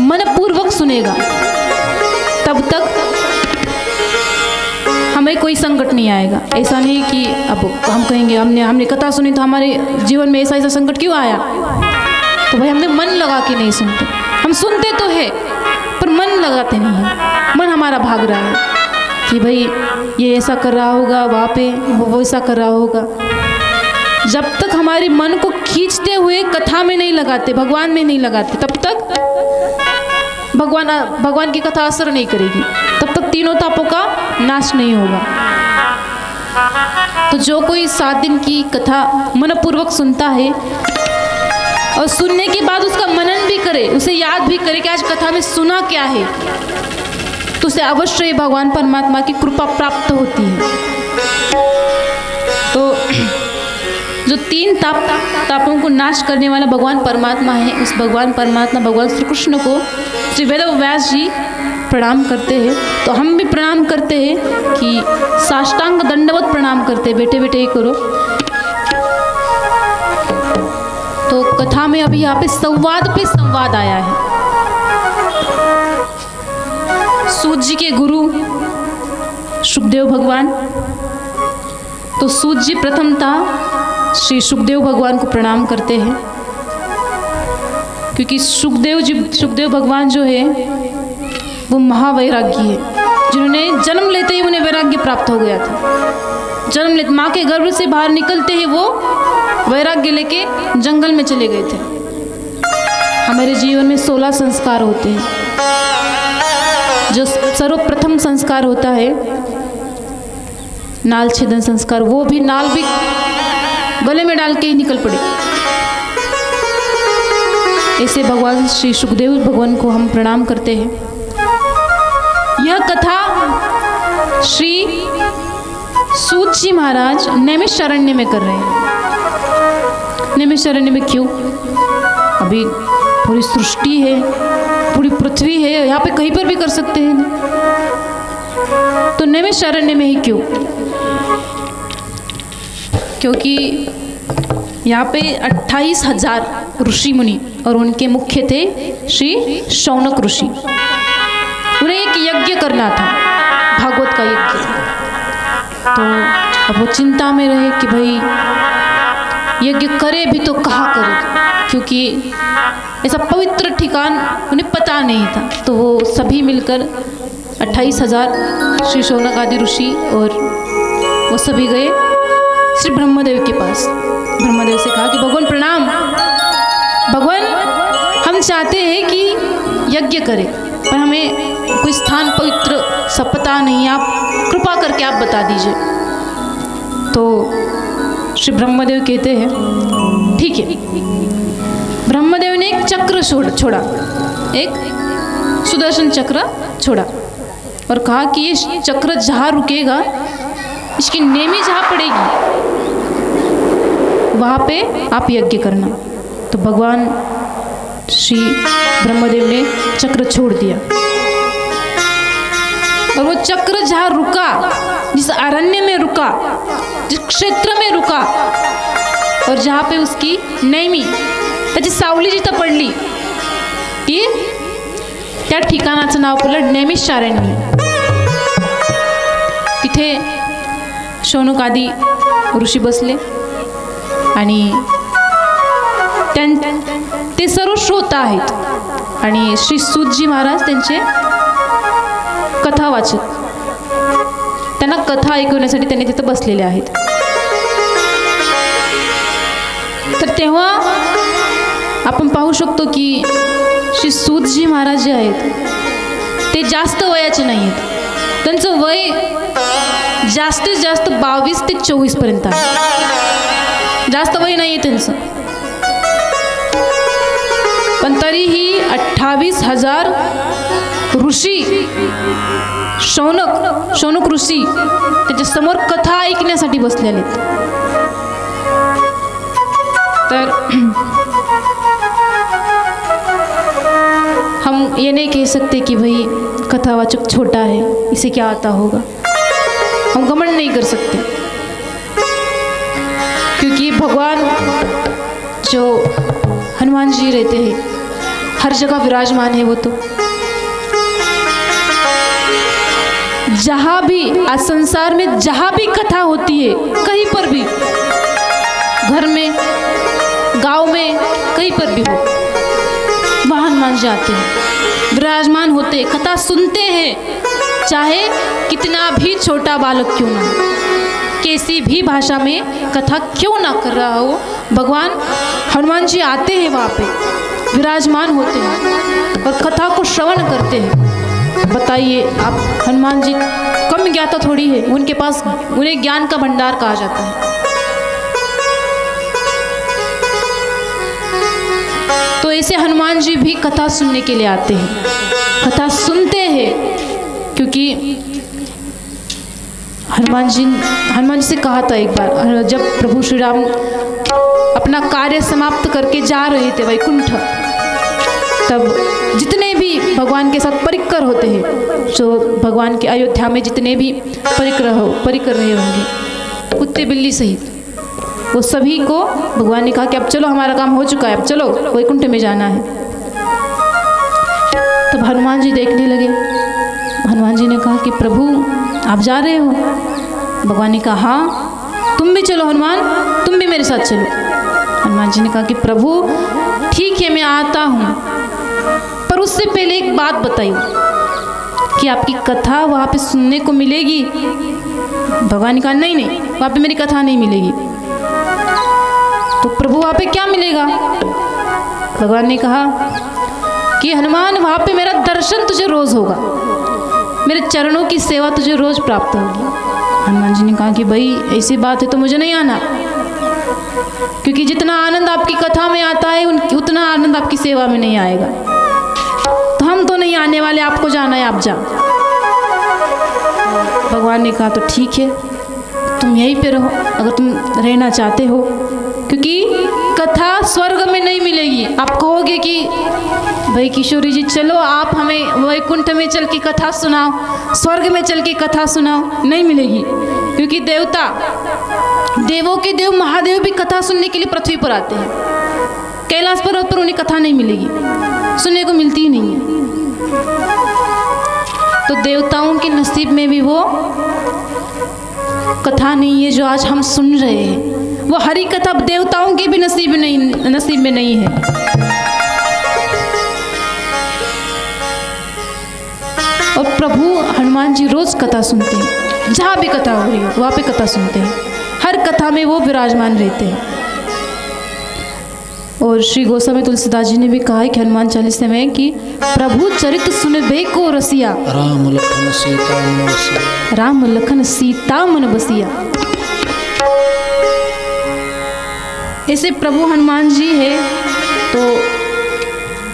Speaker 1: मनपूर्वक सुनेगा, तब तक हमें कोई संकट नहीं आएगा। ऐसा नहीं कि अब हम कहेंगे हमने कथा सुनी तो हमारे जीवन में ऐसा संकट क्यों आया, तो भाई हमने मन लगा के नहीं सुनते। हम सुनते तो है पर मन लगाते नहीं हैं, मन हमारा भाग रहा है कि भाई ये ऐसा कर रहा होगा, वहाँ पे वो ऐसा कर रहा होगा। जब तक हमारे मन को खींचते हुए कथा में नहीं लगाते, भगवान में नहीं लगाते, तब तक भगवान की कथा असर नहीं करेगी, तब तक तीनों तापों का नाश नहीं होगा। तो जो कोई 7 दिन की कथा मनपूर्वक सुनता है और सुनने के बाद उसका मनन भी करे, उसे याद भी करे कि आज कथा में सुना क्या है, तो उसे अवश्य भगवान परमात्मा की कृपा प्राप्त होती है। तो जो 3 तापों को नाश करने वाला भगवान परमात्मा है, उस भगवान परमात्मा, भगवान श्री कृष्ण को श्री वेद व्यास जी प्रणाम करते हैं। तो हम भी प्रणाम करते हैं कि साष्टांग दंडवत प्रणाम करते हैं, बेटे बेटे ये करो। तो कथा में अभी यहाँ पे संवाद आया है। सूत जी के गुरु सुखदेव भगवान, तो सूत जी प्रथमतः श्री सुखदेव भगवान को प्रणाम करते हैं, क्योंकि सुखदेव भगवान जो है वो महावैराग्य है, जिन्होंने जन्म लेते ही उन्हें वैराग्य प्राप्त हो गया था। जन्म लेते माँ के गर्भ से बाहर निकलते ही वो वैराग्य लेके जंगल में चले गए थे। हमारे जीवन में 16 संस्कार होते हैं। जो सर्वप्रथम संस्कार होता है नाल छेदन संस्कार, वो भी नाल भी गले में डाल के ही निकल पड़े। ऐसे भगवान श्री सुखदेव भगवान को हम प्रणाम करते हैं। यह कथा श्री सूत जी महाराज नैमिषारण्य में कर रहे हैं। नैमिषारण्य में क्यों? अभी पूरी सृष्टि है, पूरी पृथ्वी है, यहाँ पे कहीं पर भी कर सकते हैं, तो नैमिषारण्य में ही क्यों? क्योंकि यहाँ पे 28,000 ऋषि मुनि और उनके मुख्य थे श्री शौनक ऋषि। उन्हें एक यज्ञ करना था, भागवत का यज्ञ। तो अब वो चिंता में रहे कि भाई यज्ञ करे भी तो कहाँ करे। क्योंकि ऐसा पवित्र ठिकान उन्हें पता नहीं था। तो वो सभी मिलकर 28,000 श्री शौनक आदि ऋषि और वो सभी गए श्री ब्रह्मदेव के पास। ब्रह्मदेव से कहा कि भगवान प्रणाम, भगवान हम चाहते हैं कि यज्ञ करें, पर हमें कोई स्थान पवित्र सब पता नहीं, आप कृपा करके आप बता दीजिए। तो श्री ब्रह्मदेव कहते हैं ठीक है। ब्रह्मदेव ने एक चक्र छोड़ा, एक सुदर्शन चक्र छोड़ा और कहा कि ये चक्र जहाँ रुकेगा, इसकी नेमी जहाँ पड़ेगी वहाँ पे आप यज्ञ करना। तो भगवान श्री ब्रह्मदेव ने चक्र छोड़ दिया और वो चक्र जहाँ रुका, जिस अरण्य में रुका, जिस क्षेत्र में रुका और जहाँ पे उसकी नेमी त्याची सावली जिथं पडली ती त्या ठिकाणाचं नाव पडलं नैमिषारण्य। तिथे शौनक आदी ऋषी बसले आणि ते सर्व श्रोता आहेत आणि श्री सूतजी महाराज त्यांचे कथा वाचक, त्यांना कथा ऐकवण्यासाठी त्यांनी तिथं बसलेले आहेत। तर तेव्हा आपण पाहू शकतो की श्री सूतजी महाराज जे आहेत ते जास्त वयाचे नाही आहेत, त्यांचं वय जास्तीत जास्त 22 ते 24 पर्यंत आहे, जास्त वय नाही आहे त्यांचं, पण तरीही 28,000 ऋषी शौनक ऋषी त्याच्या समोर कथा ऐकण्यासाठी बसलेले। तर हम ये नहीं कह सकते कि भाई कथावाचक छोटा है, इसे क्या आता होगा, हम घमंड नहीं कर सकते, क्योंकि भगवान जो हनुमान जी रहते हैं हर जगह विराजमान है। वो तो जहाँ भी आज संसार में जहाँ भी कथा होती है, कहीं पर भी, घर में, गांव में, कहीं पर भी हो, वहाँ हनुमान जी आते हैं, विराजमान होते हैं, कथा सुनते हैं, चाहे कितना भी छोटा बालक क्यों ना हो, कैसी भी भाषा में कथा क्यों ना कर रहा हो, भगवान हनुमान जी आते हैं, वहाँ पे विराजमान होते हैं और कथा को श्रवण करते हैं। बताइए आप, हनुमान जी कम ज्ञाता थोड़ी है, उनके पास उन्हें ज्ञान का भंडार कहा जाता है। तो ऐसे हनुमान जी भी कथा सुनने के लिए आते हैं, कथा सुनते हैं, क्योंकि हनुमान जी से कहा था एक बार, जब प्रभु श्री राम अपना कार्य समाप्त करके जा रहे थे वैकुंठ, तब जितने भी भगवान के साथ परिकर होते हैं, जो भगवान के अयोध्या में जितने भी परिकर रहे होंगे, कुत्ते बिल्ली सहित, वो सभी को भगवान ने कहा कि अब चलो, हमारा काम हो चुका है, अब चलो वैकुंठ में जाना है। तब हनुमान जी देखने लगे, हनुमान जी ने कहा कि प्रभु आप जा रहे हो? भगवान ने कहा हाँ, तुम भी चलो हनुमान, तुम भी मेरे साथ चलो। हनुमान जी ने कहा कि प्रभु ठीक है, मैं आता हूँ, पर उससे पहले एक बात बताइए कि आपकी कथा वहाँ पे सुनने को मिलेगी? भगवान ने कहा नहीं, वहाँ पे मेरी कथा नहीं मिलेगी। तो प्रभु वहाँ पे क्या मिलेगा? भगवान ने कहा कि हनुमान वहाँ पे मेरा दर्शन तुझे रोज होगा, मेरे चरणों की सेवा तुझे रोज प्राप्त होगी। हनुमान जी ने कहा कि भाई ऐसी बात है तो मुझे नहीं आना, क्योंकि जितना आनंद आपकी कथा में आता है उतना आनंद आपकी सेवा में नहीं आएगा, तो हम तो नहीं आने वाले, आपको जाना है, आप जाओ। भगवान ने कहा तो ठीक है, तुम यहीं पे रहो अगर तुम रहना चाहते हो, क्योंकि कथा स्वर्ग में नहीं मिलेगी। आप कहोगे कि भाई किशोरी जी चलो आप हमें वैकुंठ में चल के कथा सुनाओ, स्वर्ग में चल के कथा सुनाओ, नहीं मिलेगी, क्योंकि देवों के देव महादेव भी कथा सुनने के लिए पृथ्वी पर आते हैं। कैलाश पर्वत पर उन्हें कथा नहीं मिलेगी, सुनने को मिलती ही नहीं है। तो देवताओं के नसीब में भी वो कथा नहीं है जो आज हम सुन रहे हैं, वो हरी कथा देवताओं के भी नसीब में नहीं है। और प्रभु हनुमान जी रोज कथा सुनते हैं, जहाँ भी कथा हो रही हो वहाँ पे कथा सुनते हैं, हर कथा में वो विराजमान रहते हैं। और श्री गोस्वामी तुलसीदास जी ने भी कहा है कि हनुमान चालीसा में कि प्रभु चरित सुनबे को रसिया,
Speaker 2: राम लखन सीता मन बसिया।
Speaker 1: राम लखन सीता मन बसिया। ऐसे प्रभु हनुमान जी है तो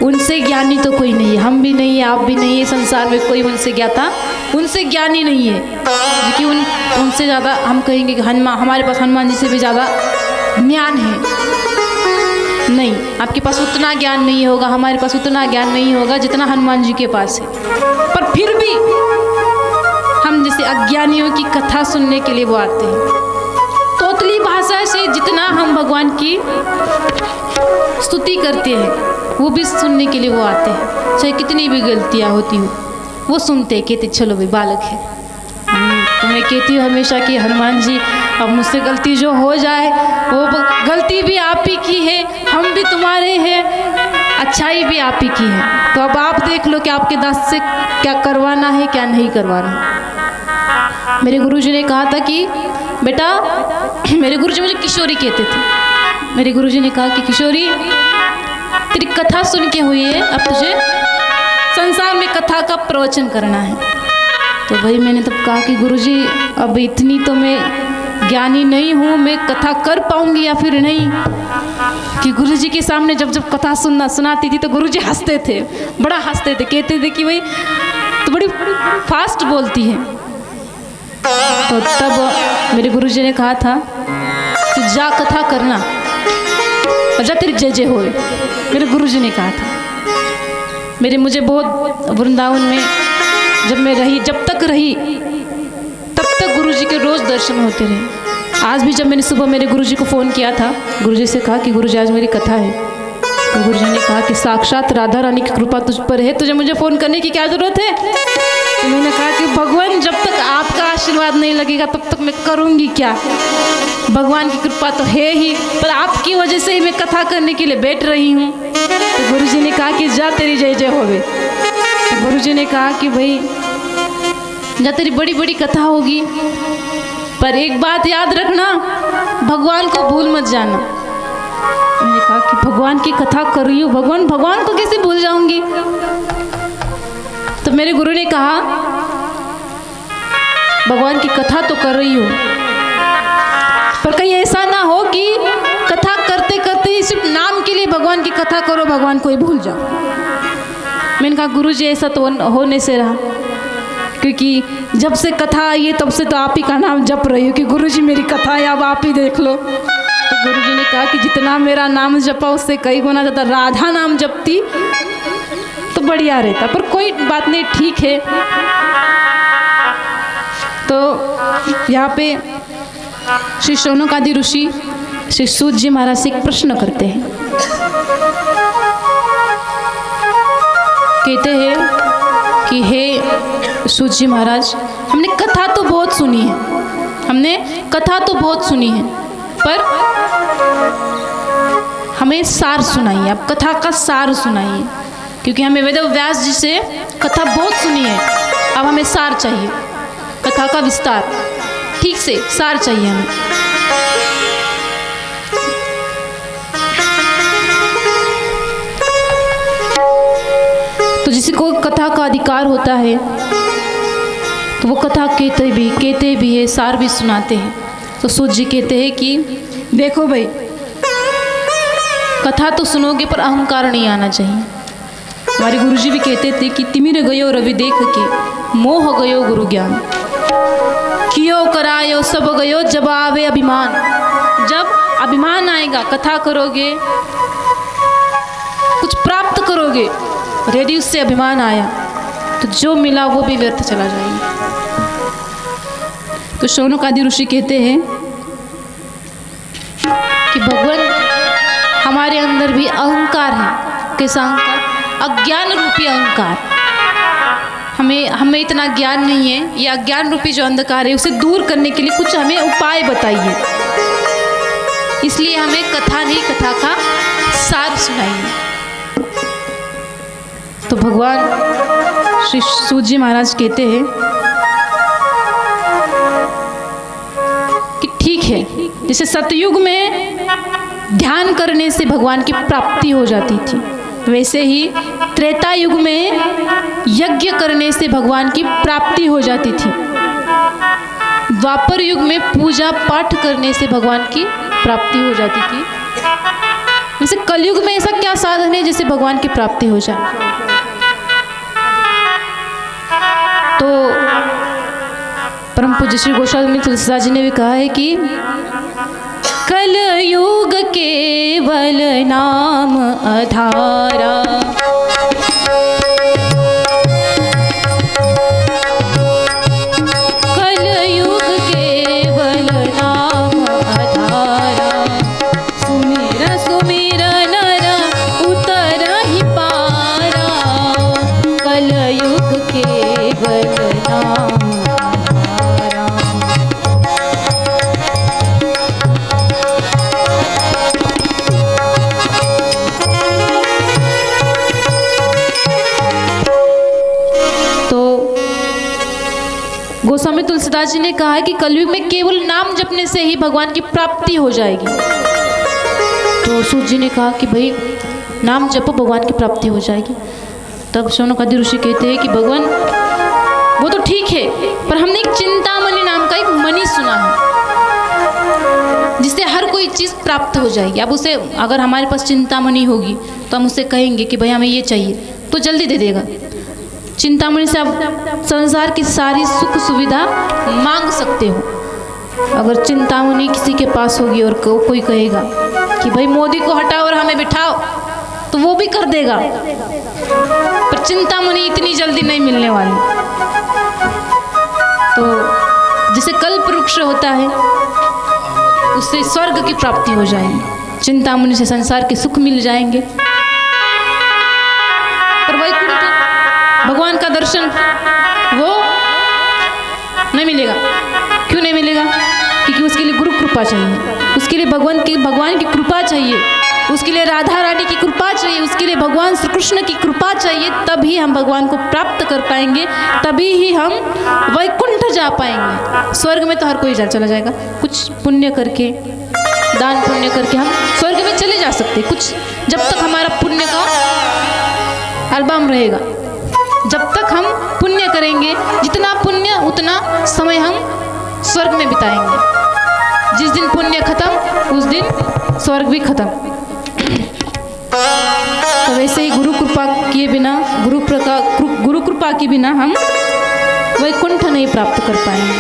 Speaker 1: उनसे ज्ञानी तो कोई नहीं है, हम भी नहीं है, आप भी नहीं है, संसार में कोई उनसे ज्ञाता, उनसे ज्ञानी नहीं है। क्योंकि उनसे ज़्यादा हम कहेंगे कि हमारे पास हनुमान जी से भी ज़्यादा ज्ञान है। नहीं, आपके पास उतना ज्ञान नहीं होगा, हमारे पास उतना ज्ञान नहीं होगा जितना हनुमान जी के पास है। पर फिर भी हम जैसे अज्ञानियों की कथा सुनने के लिए वो आते हैं। तोतली भाषा से जितना हम भगवान की स्तुति करते हैं वो भी सुनने के लिए वो आते हैं, चाहे कितनी भी गलतियाँ होती हो वो सुनते हैं, कहते चलो भाई बालक है। तो मैं कहती हूँ हमेशा कि हनुमान जी अब मुझसे गलती जो हो जाए वो गलती भी आप ही की है, हम भी तुम्हारे हैं, अच्छाई भी आप ही की है। तो अब आप देख लो कि आपके दास से क्या करवाना है क्या नहीं करवाना। मेरे गुरुजी ने कहा था कि बेटा, मेरे गुरुजी मुझे किशोरी कहते थे। मेरे गुरुजी ने कहा कि किशोरी तेरी कथा सुन के हुई है, अब तुझे संसार में कथा का प्रवचन करना है। तो भाई मैंने तब कहा कि गुरुजी अब इतनी तो मैं ज्ञानी नहीं हूँ, मैं कथा कर पाऊंगी या फिर नहीं। कि गुरुजी के सामने जब जब कथा सुनाती थी तो गुरुजी हंसते थे, बड़ा हंसते थे, कहते थे कि भाई तो बड़ी फास्ट बोलती है। तो तब मेरे गुरुजी ने कहा था कि जा कथा करना और जा तेरी जय जय होए। मेरे गुरुजी ने कहा था। मुझे बहुत वृंदावन में जब तक रही तब तक गुरुजी के रोज दर्शन होते रहे। आज भी जब मैंने सुबह मेरे गुरुजी को फ़ोन किया था, गुरुजी से कहा कि गुरुजी आज मेरी कथा है, तो गुरुजी ने कहा कि साक्षात राधा रानी की कृपा तुझ पर है, तुझे मुझे फ़ोन करने की क्या ज़रूरत है। तो मैंने कहा कि भगवान जब तक आपका आशीर्वाद नहीं लगेगा तब तक मैं करूँगी क्या। भगवान की कृपा तो है ही, पर आपकी वजह से ही मैं कथा करने के लिए बैठ रही हूँ। तो गुरुजी ने कहा कि जा तेरी जय जय होवे। तो गुरुजी ने कहा कि भाई जा तेरी बड़ी बड़ी कथा होगी, पर एक बात याद रखना, भगवान को भूल मत जाना। मैंने कहा कि भगवान की कथा कर रही हूँ, भगवान को कैसे भूल जाऊंगी। तो मेरे गुरु ने कहा भगवान की कथा तो कर रही हूँ, पर कहीं ऐसा ना हो कि कथा करते करते सिर्फ नाम के लिए भगवान की कथा करो, भगवान को ही भूल जाओ। मैंने कहा गुरुजी ऐसा तो होने से रहा, क्योंकि जब से कथा आई है तब से तो आप ही का नाम जप रही हो कि गुरुजी मेरी कथा है, अब आप ही देख लो। तो गुरुजी ने कहा कि जितना मेरा नाम जपा उससे कई गुना ज़्यादा राधा नाम जपती तो बढ़िया रहता, पर कोई बात नहीं, ठीक है। तो यहाँ पे श्री शौनकादि ऋषि श्री सूत जी महाराज से एक प्रश्न करते हैं। कहते हैं कि हे सूत जी महाराज, हमने कथा तो बहुत सुनी है, पर हमें सार सुनाइए, आप कथा का सार सुनाइए, क्योंकि हमें वेद व्यास जी से कथा बहुत सुनी है, अब हमें सार चाहिए, कथा का विस्तार ठीक से सार चाहिए हमें। तो जिसे को कथा का अधिकार होता है तो वो कथा कहते भी है, सार भी सुनाते हैं। तो सूत जी कहते हैं कि देखो भाई, कथा तो सुनोगे पर अहंकार नहीं आना चाहिए। हमारे गुरुजी भी कहते थे कि तिमिर गयो रवि देख के, मोह गयो गुरु ज्ञान, कियो करायो सब गयो जब आवे अभिमान। जब अभिमान आएगा, कथा करोगे, कुछ प्राप्त करोगे, रेडियो से अभिमान आया तो जो मिला वो भी व्यर्थ चला जाएगा। तो शौनकादि ऋषि कहते हैं कि भगवान हमारे अंदर भी अहंकार है। कैसा अहंकार? अज्ञान रूपी अहंकार। हमें इतना ज्ञान नहीं है, ये अज्ञान रूपी जो अंधकार है उसे दूर करने के लिए कुछ हमें उपाय बताइए। इसलिए हमें कथा नहीं, कथा का सार सुनाइए। तो भगवान श्री सूत जी महाराज कहते हैं कि ठीक है, जैसे सतयुग में ध्यान करने से भगवान की प्राप्ति हो जाती थी, वैसे ही त्रेता युग में यज्ञ करने से भगवान की प्राप्ति हो जाती थी। द्वापर युग में पूजा पाठ करने से भगवान की प्राप्ति हो जाती थी। वैसे कलयुग में ऐसा क्या साधन है जिससे भगवान की प्राप्ति हो जाए? तो परम पूज्य श्री गोस्वामी तुलसीदास जी ने भी कहा है कि कलयुग केवल नाम आधारा, कलयुग केवल नाम आधारा, सुमिर सुमिर नर उतरहि पारा, कलयुग केवल नाम आधारा। गोस्वामी तुलसीदास जी ने कहा है कि कलयुग में केवल नाम जपने से ही भगवान की प्राप्ति हो जाएगी। तो सूत जी ने कहा कि भाई नाम जपो, भगवान की प्राप्ति हो जाएगी। तब शौनकादि ऋषि कहते हैं कि भगवान वो तो ठीक है, पर हमने एक चिंतामणि नाम का एक मणि सुना है जिससे हर कोई चीज़ प्राप्त हो जाएगी। अब उसे अगर हमारे पास चिंतामणि होगी तो हम उससे कहेंगे कि भाई हमें ये चाहिए तो जल्दी दे देगा। चिंतामणि से आप संसार की सारी सुख सुविधा मांग सकते हो। अगर चिंतामणि किसी के पास होगी और कोई कहेगा कि भाई मोदी को हटाओ और हमें बिठाओ, तो वो भी कर देगा, पर चिंतामणि इतनी जल्दी नहीं मिलने वाली। तो जैसे कल्प वृक्ष होता है, उससे स्वर्ग की प्राप्ति हो जाएगी, चिंतामणि से संसार के सुख मिल जाएंगे। पर वैकुंठ भगवान का दर्शन वो नहीं मिलेगा। क्यों नहीं मिलेगा? क्योंकि उसके लिए गुरु कृपा चाहिए, उसके लिए भगवान की कृपा चाहिए, उसके लिए राधा रानी की कृपा चाहिए, उसके लिए भगवान श्री कृष्ण की कृपा चाहिए। तभी हम भगवान को प्राप्त कर पाएंगे, तभी ही हम वैकुंठ जा पाएंगे। स्वर्ग में तो हर कोई चला जाएगा, कुछ पुण्य करके, दान पुण्य करके हम स्वर्ग में चले जा सकते कुछ, जब तक हमारा पुण्य का अल्बम रहेगा। जब तक हम पुण्य करेंगे, जितना पुण्य उतना समय हम स्वर्ग में बिताएंगे। जिस दिन पुण्य खत्म उस दिन स्वर्ग भी खत्म। तो वैसे ही गुरु कृपा किए बिना, गुरु कृपा के बिना हम वैकुंठ नहीं प्राप्त कर पाएंगे।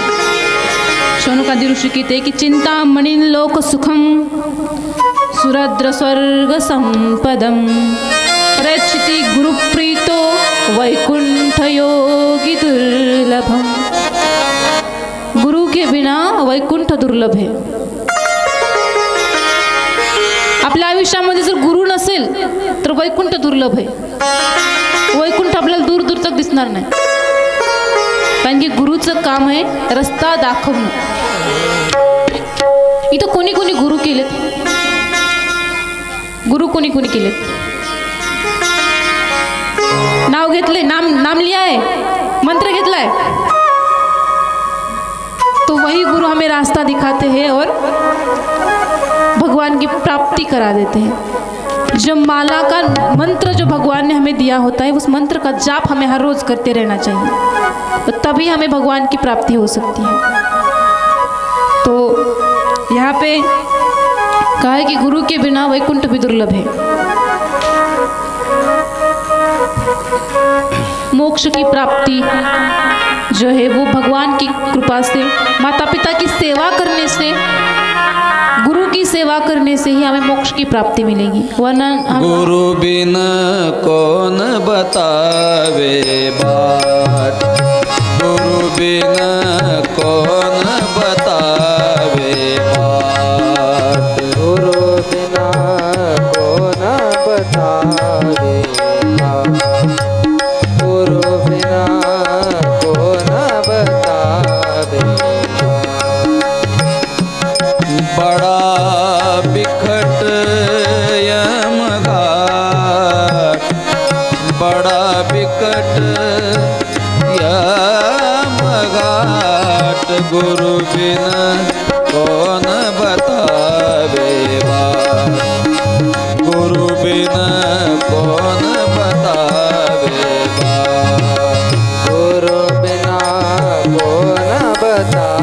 Speaker 1: शौनकादि ऋषि कहते हैं कि चिंतामणि लोक सुखम सुरद्र स्वर्ग संपदम प्रचिति गुरु प्रीतो वैकुंठ योगी दुर्लभम। गुरु के बिना वैकुंठ दुर्लभ है। आपल्या आयुष्यामध्ये जर गुरु नसेल तर वैकुंठ दुर्लभ आहे। वैकुंठ आपल्याला दूर दूर तक दिसणार नाही, कारण की गुरुचं काम आहे रस्ता दाखवणं। इथं कोणी कोणी गुरु केलेत? गुरु कोणी कोणी केलेत? नाव घेतले, नाम लिया है, मंत्र घेतला है, तो वही गुरु हमें रास्ता दिखाते हैं और भगवान की प्राप्ति करा देते हैं। जो माला का मंत्र जो भगवान ने हमें दिया होता है, उस मंत्र का जाप हमें हर रोज करते रहना चाहिए, तो तभी हमें भगवान की प्राप्ति हो सकती है। तो यहाँ पे कहा है कि गुरु के बिना वैकुंठ भी दुर्लभ है। मोक्ष की प्राप्ति जो है वो भगवान की कृपा से, माता पिता की सेवा करने से, गुरु की सेवा करने से ही हमें मोक्ष की प्राप्ति मिलेगी। वरना
Speaker 2: गुरु बिन कौन बतावे बात, गुरु बिन कौन बतावे बात,
Speaker 3: गुरु बिना कौन बतावे बात, गुरु बिना कौन बतावे बात।
Speaker 2: बड़ा बड़ा बिकट यमघाट गुरु बिन कौन बतावे बात गुरु बिन कौन